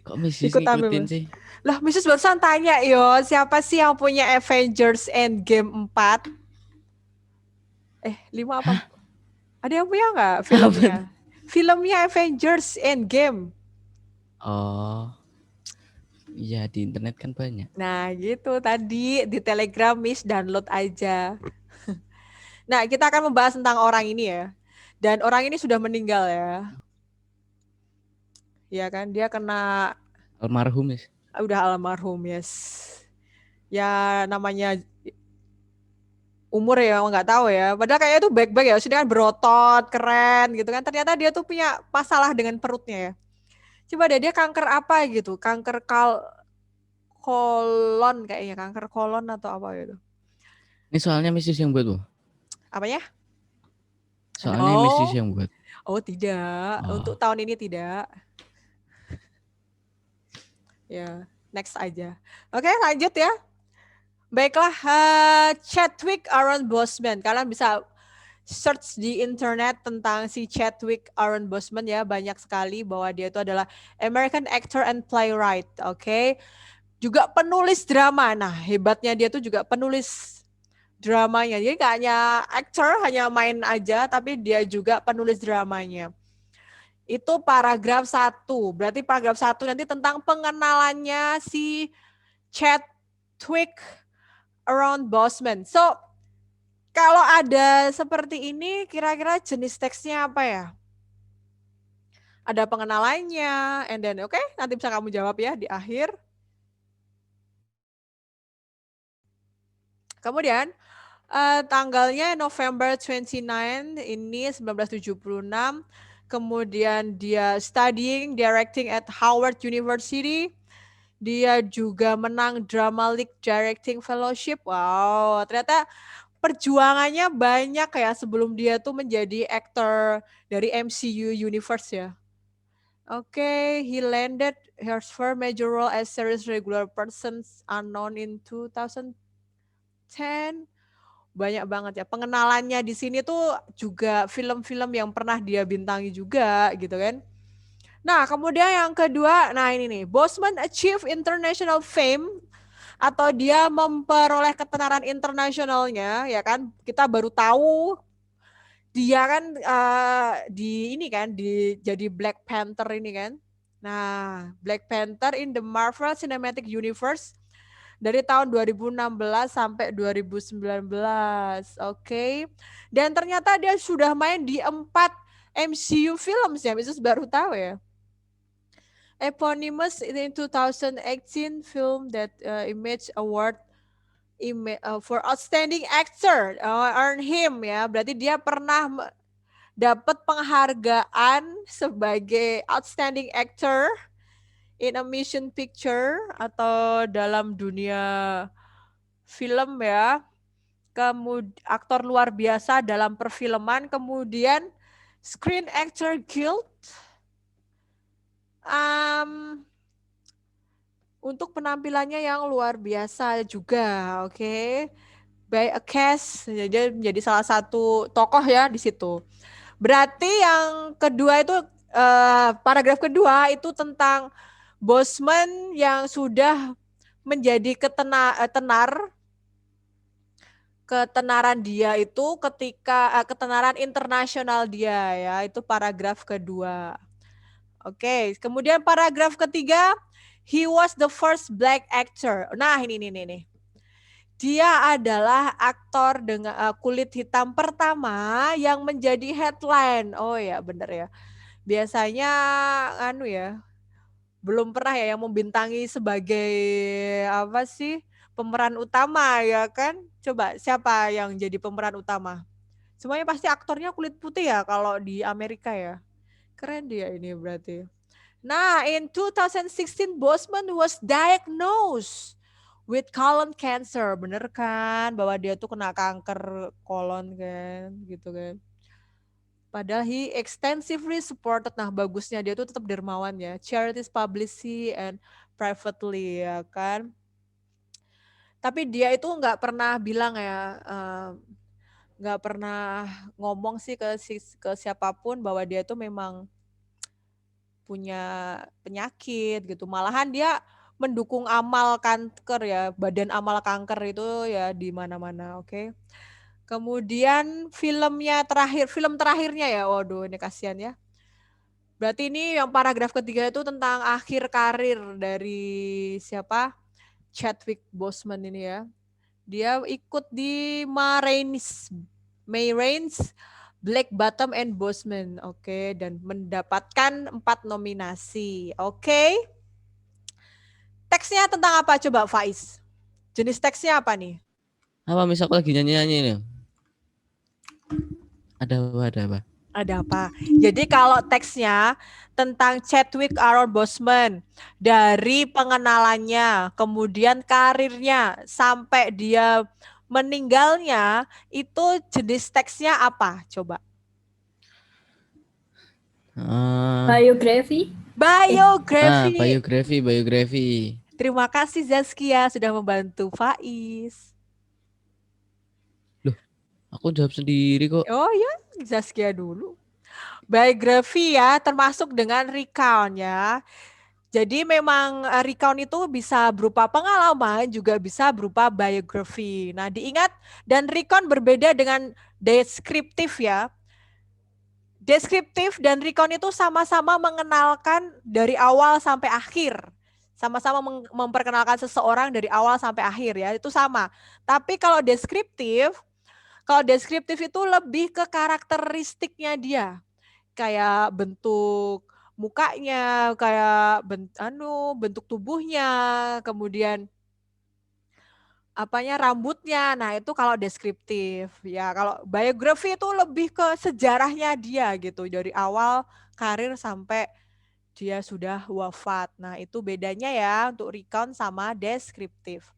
Kok Mrs. Ikut ambil, ngikutin Mas. sih? Lah Mrs. barusan tanya siapa sih yang punya Avengers Endgame 4? 5 apa? Ada yang punya nggak filmnya? Filmnya Avengers Endgame. Oh. Iya, di internet kan banyak. Nah gitu tadi di Telegram Miss download aja. Nah kita akan membahas tentang orang ini ya. Dan orang ini sudah meninggal ya. Ya kan dia kena Almarhum, Miss. udah almarhum yes. Ya namanya umur ya nggak tahu ya. Padahal kayaknya tuh baik-baik ya. Sudah kan berotot keren gitu kan. Ternyata dia tuh punya masalah dengan perutnya ya. Coba deh dia kanker apa gitu. Kanker kolon kayaknya. Kanker kolon atau apa gitu. Ini soalnya Mrs. yang buat, Bu. Apanya? Soalnya No. Mrs. yang buat. Oh tidak. Oh. Untuk tahun ini tidak. Ya, next aja. Oke, lanjut ya. Baiklah, Chadwick Aaron Boseman. Kalian bisa search di internet tentang si Chadwick Aaron Boseman ya. Banyak sekali bahwa dia itu adalah American actor and playwright. Oke. Juga penulis drama. Nah, hebatnya dia tuh juga penulis dramanya. Jadi gak hanya actor, hanya main aja, tapi dia juga penulis dramanya. Itu paragraf 1. Berarti paragraf 1 nanti tentang pengenalannya si Chadwick Aaron Boseman. So, kalau ada seperti ini, kira-kira jenis teksnya apa ya? Ada pengenalannya, and then oke, nanti bisa kamu jawab ya di akhir. Kemudian, tanggalnya November 29, ini 1976. Kemudian dia studying directing at Howard University. Dia juga menang Drama League Directing Fellowship. Wow, ternyata perjuangannya banyak ya sebelum dia tuh menjadi aktor dari MCU Universe ya. Oke, he landed his first major role as series regular Persons Unknown in 2010. Banyak banget ya. Pengenalannya di sini tuh juga film-film yang pernah dia bintangi juga gitu kan. Nah, kemudian yang kedua, nah ini nih, Boseman achieve international fame atau dia memperoleh ketenaran internasionalnya, ya kan? Kita baru tahu dia kan jadi Black Panther ini kan. Nah, Black Panther in the Marvel Cinematic Universe dari tahun 2016 sampai 2019. Oke. Dan ternyata dia sudah main di 4 MCU films ya, Misus baru tahu ya. Eponymous in 2018 film that Image Award for outstanding actor, earn him ya. Berarti dia pernah dapat penghargaan sebagai outstanding actor in a motion picture atau dalam dunia film ya. Kemudian aktor luar biasa dalam perfilman, kemudian Screen Actor Guild untuk penampilannya yang luar biasa juga, oke. By a cast, jadi menjadi salah satu tokoh ya di situ. Berarti yang kedua itu paragraf kedua itu tentang Bosman yang sudah menjadi ketenaran dia itu ketika ketenaran internasional dia ya, itu paragraf kedua. Oke, kemudian paragraf ketiga, he was the first black actor. Nah, ini nih. Dia adalah aktor dengan kulit hitam pertama yang menjadi headline. Oh ya, bener ya. Biasanya belum pernah ya yang membintangi sebagai apa sih? Pemeran utama ya kan? Coba siapa yang jadi pemeran utama? Semuanya pasti aktornya kulit putih ya kalau di Amerika ya. Keren dia ini berarti. Nah, in 2016 Bosman was diagnosed with colon cancer. Bener kan? Bahwa dia tuh kena kanker kolon kan, gitu kan. Padahal he extensively supported, nah bagusnya dia tuh tetap dermawan ya. Charities publicly and privately ya kan. Tapi dia itu nggak pernah bilang ya, nggak pernah ngomong sih ke siapapun bahwa dia itu memang punya penyakit gitu. Malahan dia mendukung amal kanker ya, badan amal kanker itu ya di mana-mana, oke. Kemudian film terakhirnya ya, waduh ini kasihan ya. Berarti ini yang paragraf ketiga itu tentang akhir karir dari siapa? Chadwick Boseman ini ya. Dia ikut di Ma Rainey's Black Bottom and Boseman, oke, dan mendapatkan 4 nominasi, oke. Teksnya tentang apa coba Faiz? Jenis teksnya apa nih? Apa Miss, aku lagi nyanyi-nyanyi nih. Ada apa? Ada apa? Jadi kalau teksnya tentang Chadwick Aaron Boseman dari pengenalannya, kemudian karirnya sampai dia meninggalnya, itu jenis teksnya apa? Coba. Biografi. Biografi. Terima kasih Zaskia sudah membantu Faiz. Loh, aku jawab sendiri kok. Oh ya, Zaskia dulu. Biografi ya, termasuk dengan recount ya. Jadi memang recount itu bisa berupa pengalaman, juga bisa berupa biografi. Nah diingat, dan recount berbeda dengan deskriptif ya. Deskriptif dan recount itu sama-sama mengenalkan dari awal sampai akhir. Sama-sama memperkenalkan seseorang dari awal sampai akhir ya, itu sama. Tapi kalau deskriptif itu lebih ke karakteristiknya dia. Kayak bentuk mukanya, kayak bentuk tubuhnya, kemudian rambutnya. Nah, itu kalau deskriptif ya. Kalau biografi itu lebih ke sejarahnya dia gitu, dari awal karir sampai dia sudah wafat. Nah, itu bedanya ya untuk recount sama deskriptif.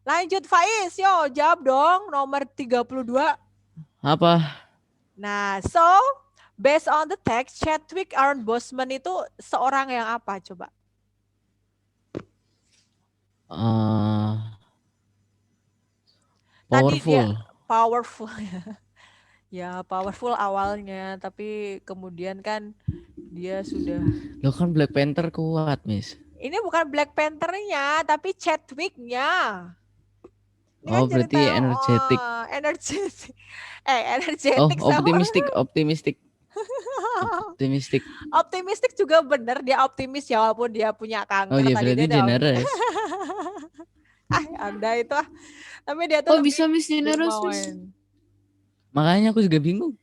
Lanjut Faiz, yo jawab dong nomor 32. Apa? Nah, so based on the text, Chadwick Aaron Boseman itu seorang yang apa coba? Powerful ya. Ya, powerful awalnya, tapi kemudian kan dia sudah. Lo kan Black Panther kuat, Miss. Ini bukan Black Panther-nya, tapi Chadwick-nya. Oh, berarti energetik. Energetik. Energetik optimistik. Optimistik juga bener, dia optimis ya walaupun dia punya kanker. Oh iya, berarti generous. Anda itu tapi dia tuh bisa Miss generous. Makanya aku juga bingung.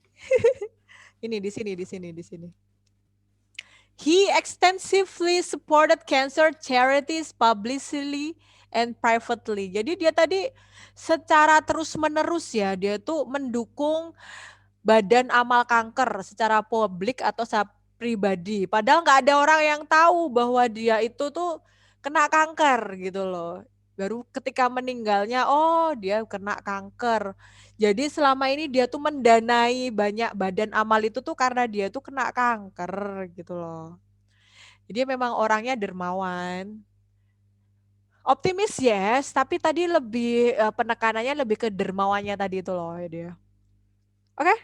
Ini di sini. He extensively supported cancer charities publicly and privately. Jadi dia tadi secara terus-menerus ya, dia tuh mendukung Badan Amal Kanker secara publik atau secara pribadi. Padahal nggak ada orang yang tahu bahwa dia itu tuh kena kanker gitu loh. Baru ketika meninggalnya, oh dia kena kanker. Jadi selama ini dia tuh mendanai banyak badan amal itu tuh karena dia tuh kena kanker gitu loh. Jadi memang orangnya dermawan. Optimis yes, tapi tadi lebih penekanannya lebih ke dermawannya tadi itu loh ya dia. Oke,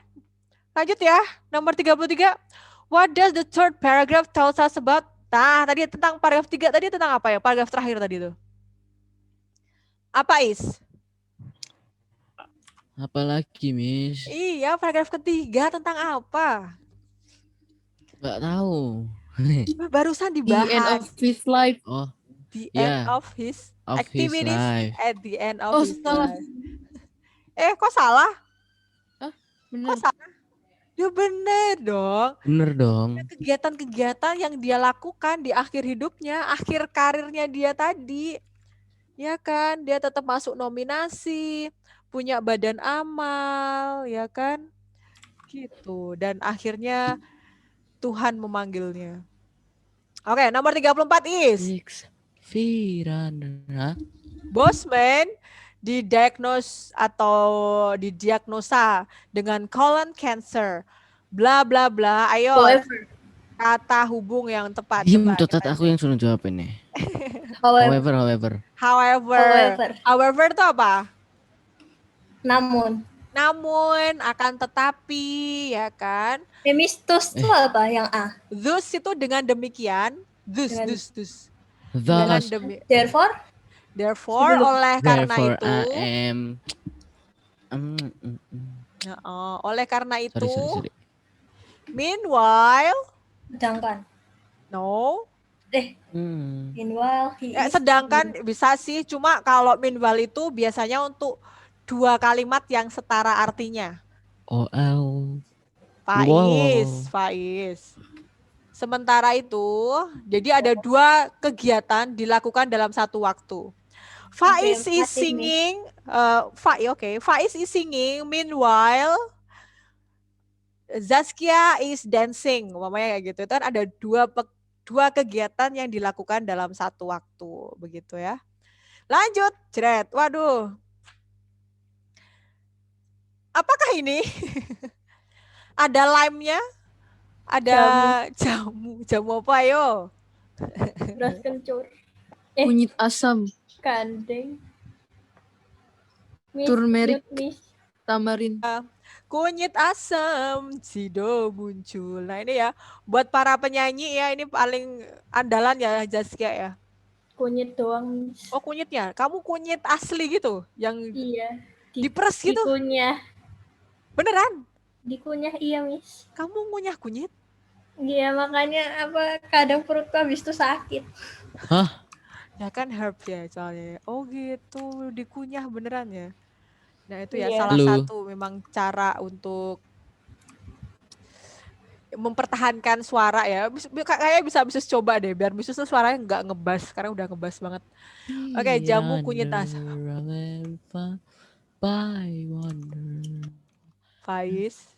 lanjut ya. Nomor 33. What does the third paragraph tells us about? Nah, tadi tentang paragraf 3 tadi tentang apa ya? Paragraf terakhir tadi itu. Apa Is? Apalagi, Miss? Iya, paragraf ketiga tentang apa? Nggak tahu. Barusan The end dibahas. of his life. Oh, The yeah. end of his Of his activities life. at the end of Oh, his salah. life. Kok salah? Bener. Kok salah? Ya bener dong. Bener dong. Kegiatan-kegiatan yang dia lakukan di akhir hidupnya, akhir karirnya dia tadi. Ya kan, dia tetap masuk nominasi, punya badan amal, ya kan? Gitu. Dan akhirnya Tuhan memanggilnya. Oke, nomor 34 is Six Firana. Bosman didiagnosa dengan colon cancer. Bla bla bla. Ayo However, kata hubung yang tepat. Diem Coba totat kita aku yang suruh jawab ini. however, However. However itu apa? namun. Namun, akan tetapi, ya kan? Memistus itu apa yang A? Thus itu dengan demikian. Thus. Dengan Thus, Therefore, oleh karena therefore, itu. I am. Oleh karena itu. Sorry. Meanwhile. sedangkan. No. Meanwhile, he is Sedangkan bisa sih, cuma kalau meanwhile itu biasanya untuk 2 kalimat yang setara artinya. Faiz. Sementara itu, jadi ada 2 kegiatan dilakukan dalam satu waktu. Faiz is singing, Faiz is singing, meanwhile Zaskia is dancing, umpamanya kayak gitu. Itu kan ada 2 kegiatan yang dilakukan dalam satu waktu, begitu ya. Lanjut, jret. Waduh. Apakah ini? Ada lime-nya? Ada jamu. Jamu apa ayo? beras kencur. Kunyit asam. Kandeng. Turmeric. Miss. Tamarin. Kunyit asam, Cido muncul. Nah ini ya, buat para penyanyi ya, ini paling andalan ya Zaskia ya. Kunyit doang, Miss. Oh kunyitnya, kamu kunyit asli gitu? Yang Iya. diperes gitu? Dikunyah. Beneran? Dikunyah iya, Miss. Kamu ngunyah kunyit? Iya, makanya kadang perutku habis itu sakit. Hah? Ya kan herb ya soalnya. Oh gitu, dikunyah beneran ya. Nah itu ya Iya. salah Halo. satu memang cara untuk mempertahankan suara ya. Kayaknya bisa coba deh biar bisa suaranya nggak ngebas. Sekarang udah ngebas banget. Oke, jamu kunyit asam. By wonder. Faiz.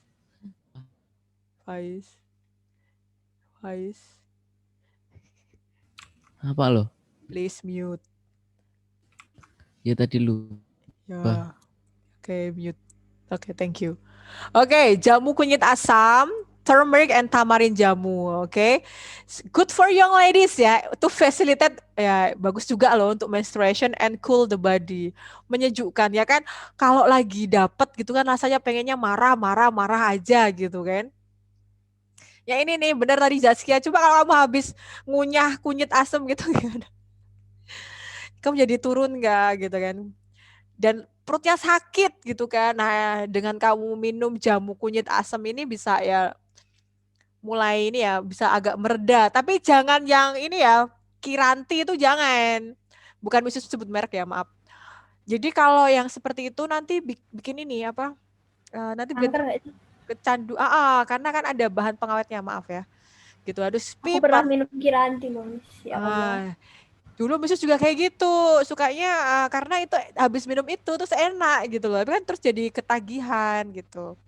Apa lo? Please mute. Ya tadi lu. Ya. Oke, mute. Oke, thank you. Oke, jamu kunyit asam, turmeric and tamarin jamu. Oke. Good for young ladies ya. To facilitate ya bagus juga loh untuk menstruation and cool the body. Menyejukkan ya kan. Kalau lagi dapet gitu kan rasanya pengennya marah aja gitu kan. Ya ini nih benar tadi Zaskia. Coba kalau kamu habis ngunyah kunyit asam gitu gimana? Kamu jadi turun nggak gitu kan? Dan perutnya sakit gitu kan. Nah, dengan kamu minum jamu kunyit asam ini bisa ya mulai ini ya bisa agak mereda. Tapi jangan yang ini ya Kiranti itu jangan. Bukan bisa sebut merek ya, maaf. Jadi kalau yang seperti itu nanti bikin ini apa? Nanti Kanker nggak sih? kecandu. Karena kan ada bahan pengawetnya, maaf ya. Gitu. Aduh, Aku pernah minum Kiranti loh, Miss. Ya Allah. Dulu Misus juga kayak gitu, sukanya karena itu habis minum itu terus enak gitu loh. Tapi kan terus jadi ketagihan gitu.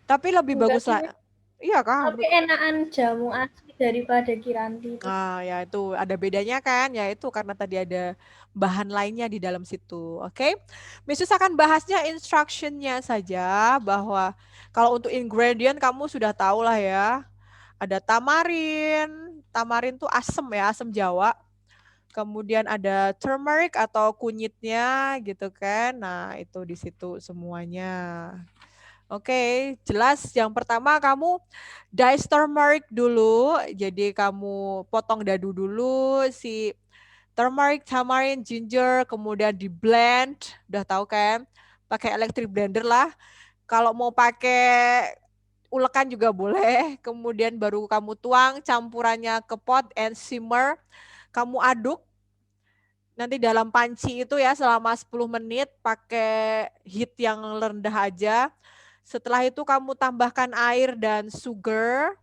Tapi lebih Enggak bagus sih, lah. Iya kah? tapi enakan jamu asli daripada Kiranti itu. Nah, ya itu ada bedanya kan? Ya itu karena tadi ada bahan lainnya di dalam situ. Oke. Misus akan bahasnya instructionnya saja bahwa kalau untuk ingredient kamu sudah tahu lah ya. Ada tamarin. Tamarin tuh asem ya, asem Jawa. Kemudian ada turmeric atau kunyitnya gitu kan. Nah, itu di situ semuanya. Oke, jelas yang pertama kamu dice turmeric dulu. Jadi kamu potong dadu dulu si turmeric, tamarin, ginger, kemudian di blend. Udah tahu kan? Pakai electric blender lah. Kalau mau pakai ulekan juga boleh. Kemudian baru kamu tuang campurannya ke pot and simmer. Kamu aduk nanti dalam panci itu ya selama 10 menit pakai heat yang rendah aja. Setelah itu kamu tambahkan air dan sugar.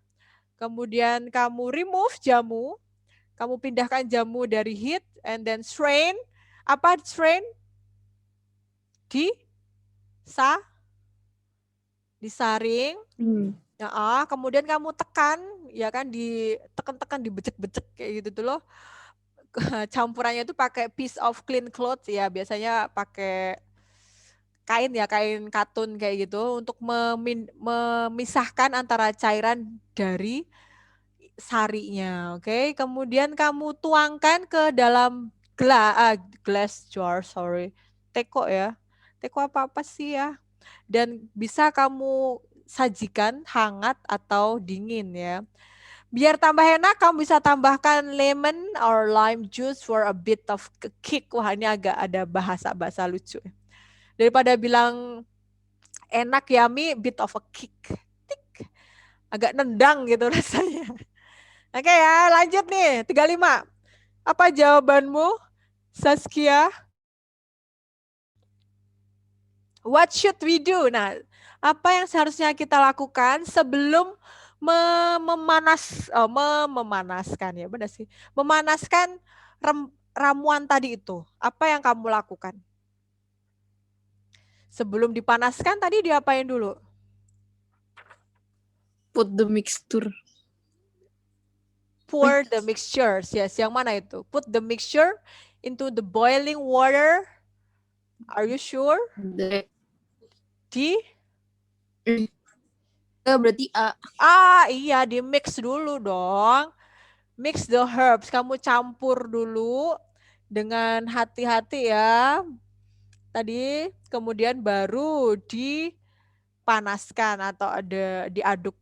Kemudian kamu remove jamu. Kamu pindahkan jamu dari heat and then strain. Apa strain? Disaring. Ya, kemudian kamu tekan, ya kan ditekan-tekan, dibecek-becek kayak gitu tuh loh. Campurannya itu pakai piece of clean cloth ya, biasanya pakai kain ya, kain katun kayak gitu untuk memisahkan antara cairan dari sarinya. Oke, kemudian kamu tuangkan ke dalam glass jar, sorry. Teko ya. Teko apa sih ya? Dan bisa kamu sajikan hangat atau dingin ya. Biar tambah enak, kamu bisa tambahkan lemon or lime juice for a bit of kick. Wah, ini agak ada bahasa-bahasa lucu. Daripada bilang enak, yummy, bit of a kick. Tik. Agak nendang gitu rasanya. Oke ya, lanjut nih. 35. Apa jawabanmu, Saskia? What should we do? Nah, apa yang seharusnya kita lakukan sebelum memanaskan ya, benar sih. Memanaskan ramuan tadi itu. Apa yang kamu lakukan? Sebelum dipanaskan tadi diapain dulu? Put the mixture. Pour the mixture. Yes, yang mana itu? Put the mixture into the boiling water. Are you sure? Berarti A. Iya, di mix dulu dong. Mix the herbs. Kamu campur dulu dengan hati-hati ya. Tadi kemudian baru dipanaskan atau ada diaduk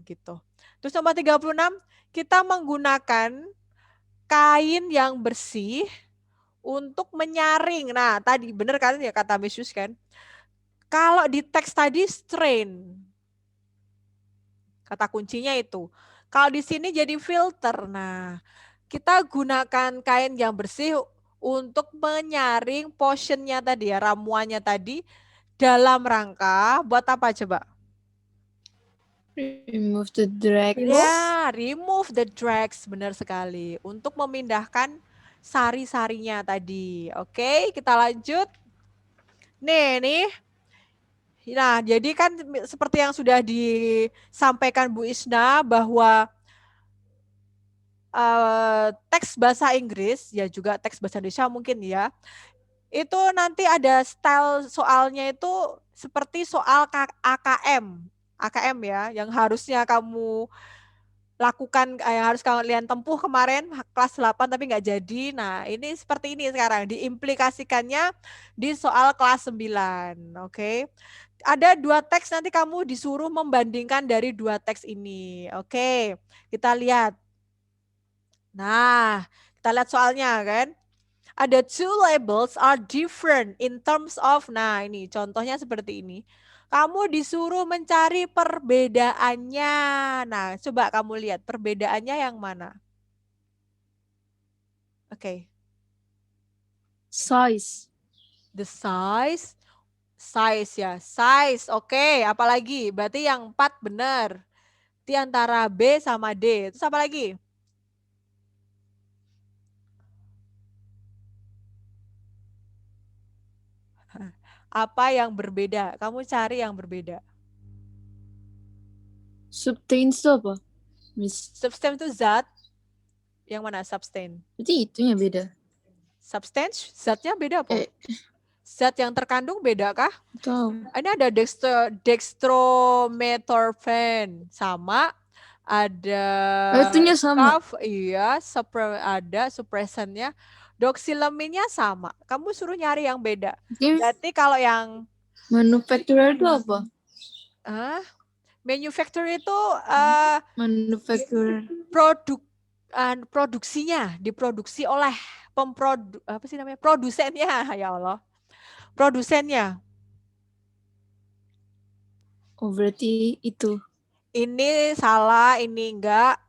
gitu. Terus nomor 36, kita menggunakan kain yang bersih untuk menyaring. Nah, tadi benar kan ya kata Miss Yus kan? Kalau di teks tadi strain. Kata kuncinya itu. Kalau di sini jadi filter. Nah, kita gunakan kain yang bersih untuk menyaring potionnya tadi ya, ramuannya tadi dalam rangka buat apa coba? Remove the dregs. Ya, remove the dregs, benar sekali. Untuk memindahkan sari-sarinya tadi. Oke, kita lanjut. Nih. Nah, jadi kan seperti yang sudah disampaikan Bu Isna bahwa teks bahasa Inggris, ya juga teks bahasa Indonesia mungkin ya, itu nanti ada style soalnya itu seperti soal AKM ya, yang harusnya kamu lakukan, yang harus kalian tempuh kemarin kelas 8 tapi nggak jadi. Nah, ini seperti ini sekarang, diimplikasikannya di soal kelas 9, oke. Ada 2 teks, nanti kamu disuruh membandingkan dari 2 teks ini. Oke, kita lihat. Nah, kita lihat soalnya kan. Ada 2 labels are different in terms of, nah ini contohnya seperti ini. Kamu disuruh mencari perbedaannya. Nah, coba kamu lihat perbedaannya yang mana. Oke. Size. The size. Size ya, size. Oke, apalagi? Berarti yang 4 benar. Di antara B sama D. Terus apa lagi? Apa yang berbeda? Kamu cari yang berbeda. Substance itu apa? Miss. Substance itu zat. Yang mana substance? Berarti itunya beda. Substance, zatnya beda apa? Eh. Zat yang terkandung beda kah? Tahu. Ini ada dextromethorphan sama ada Itunya sama. iya, ada suppressannya. Doxylamine-nya sama. Kamu suruh nyari yang beda. Ini Berarti kalau yang manufacturer itu apa? manufacturer itu Manufacturer. produksinya diproduksi oleh produsennya ya Allah. Produsennya. Oh berarti itu. Ini salah, ini enggak.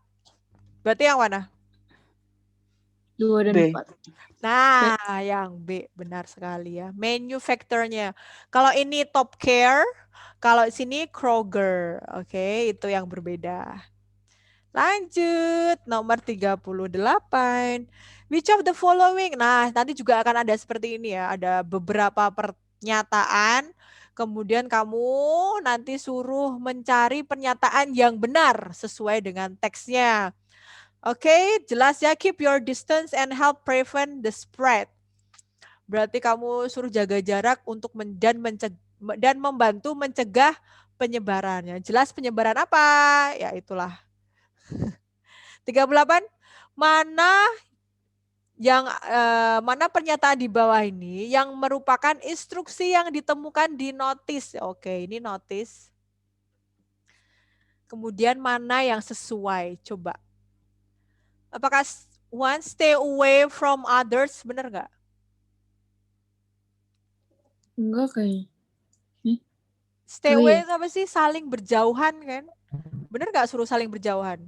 Berarti yang mana? 2 dan B. 4. Nah, yang B benar sekali ya. Manufacturernya. Kalau ini Top Care, kalau sini Kroger. Oke, itu yang berbeda. Lanjut, nomor 38. Which of the following? Nah, nanti juga akan ada seperti ini ya. Ada beberapa pernyataan. Kemudian kamu nanti suruh mencari pernyataan yang benar sesuai dengan teksnya. Oke, jelas ya. Keep your distance and help prevent the spread. Berarti kamu suruh jaga jarak untuk dan membantu mencegah penyebarannya. Jelas penyebaran apa? Ya itulah. 38. Mana pernyataan di bawah ini yang merupakan instruksi yang ditemukan di notis? Oke, ini notis. Kemudian mana yang sesuai? Coba. Apakah one stay away from others? Benar nggak? Enggak kayaknya. Stay Oh, away iya. itu apa sih? Saling berjauhan kan? Benar nggak suruh saling berjauhan?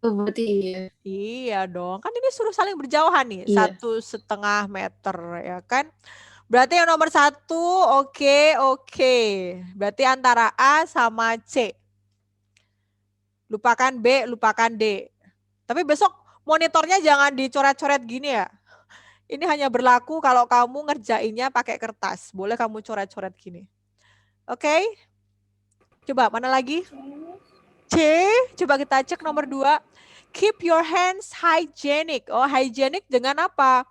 Oh berarti iya. Iya dong. Kan ini suruh saling berjauhan nih. Iya. 1,5 meter ya kan? Berarti yang nomor 1 oke. Berarti antara A sama C. Lupakan B, lupakan D. Tapi besok monitornya jangan dicoret-coret gini ya. Ini hanya berlaku kalau kamu ngerjainnya pakai kertas. Boleh kamu coret-coret gini. Oke? Coba mana lagi? C, coba kita cek nomor 2. Keep your hands hygienic. Oh, hygienic dengan apa?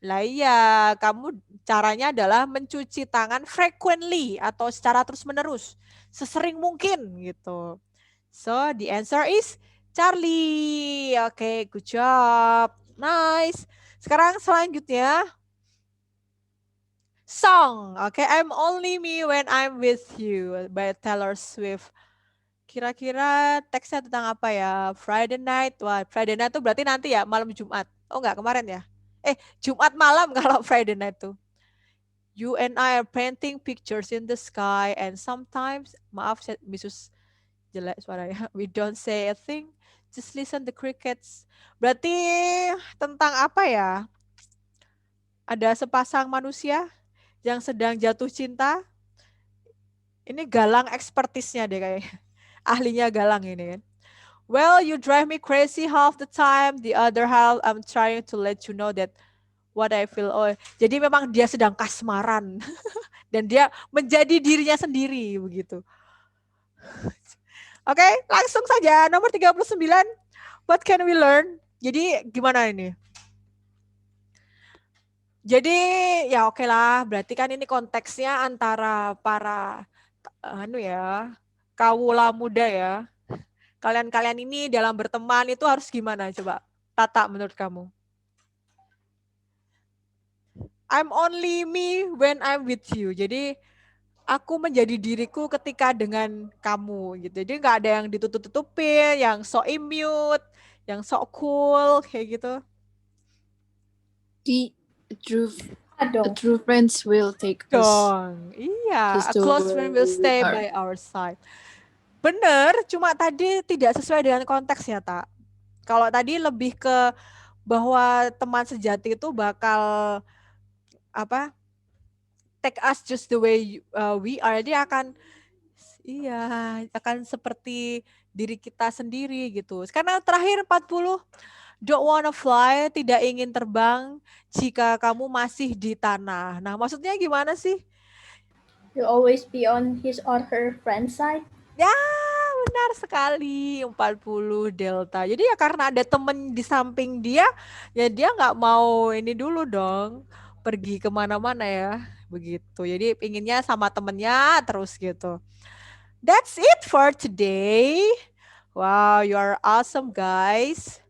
Lah iya, kamu caranya adalah mencuci tangan frequently atau secara terus-menerus. Sesering mungkin gitu. So, the answer is Charlie. Oke, good job. Nice. Sekarang selanjutnya. Song. Oke, I'm Only Me When I'm With You by Taylor Swift. Kira-kira teksnya tentang apa ya? Friday night. Wah, Friday night itu berarti nanti ya, malam Jumat. Oh enggak, kemarin ya? Jumat malam kalau Friday night tuh. You and I are painting pictures in the sky and sometimes, maaf Misus jelek suaranya, we don't say a thing, just listen the crickets. Berarti tentang apa ya? Ada sepasang manusia yang sedang jatuh cinta. Ini Galang ekspertisnya deh kayaknya. Ahlinya Galang ini kan. Well, you drive me crazy half the time. The other half, I'm trying to let you know that what I feel. Oh, jadi memang dia sedang kasmaran. Dan dia menjadi dirinya sendiri begitu. Oke, langsung saja. Nomor 39. What can we learn? Jadi gimana ini? Jadi ya oke lah. Berarti kan ini konteksnya antara para kawula muda ya. Kalian-kalian ini dalam berteman itu harus gimana coba? Tata menurut kamu? I'm only me when I'm with you. Jadi aku menjadi diriku ketika dengan kamu gitu. Jadi nggak ada yang ditutup-tutupin, yang sok immute, yang sok cool kayak gitu. A true friends will take us. Dong, iya. A Just to close friend will stay our- by our side. Bener, cuma tadi tidak sesuai dengan konteksnya, Tak. Kalau tadi lebih ke bahwa teman sejati itu bakal take us just the way we are. Dia akan seperti diri kita sendiri gitu. Karena terakhir 40, don't wanna fly, tidak ingin terbang jika kamu masih di tanah. Nah, maksudnya gimana sih? will always be on his or her friend's side. Ya, benar sekali. 40 delta. Jadi ya karena ada temen di samping dia, ya dia nggak mau ini dulu dong, pergi kemana-mana ya. Begitu. Jadi pinginnya sama temennya terus gitu. That's it for today. Wow, you are awesome guys.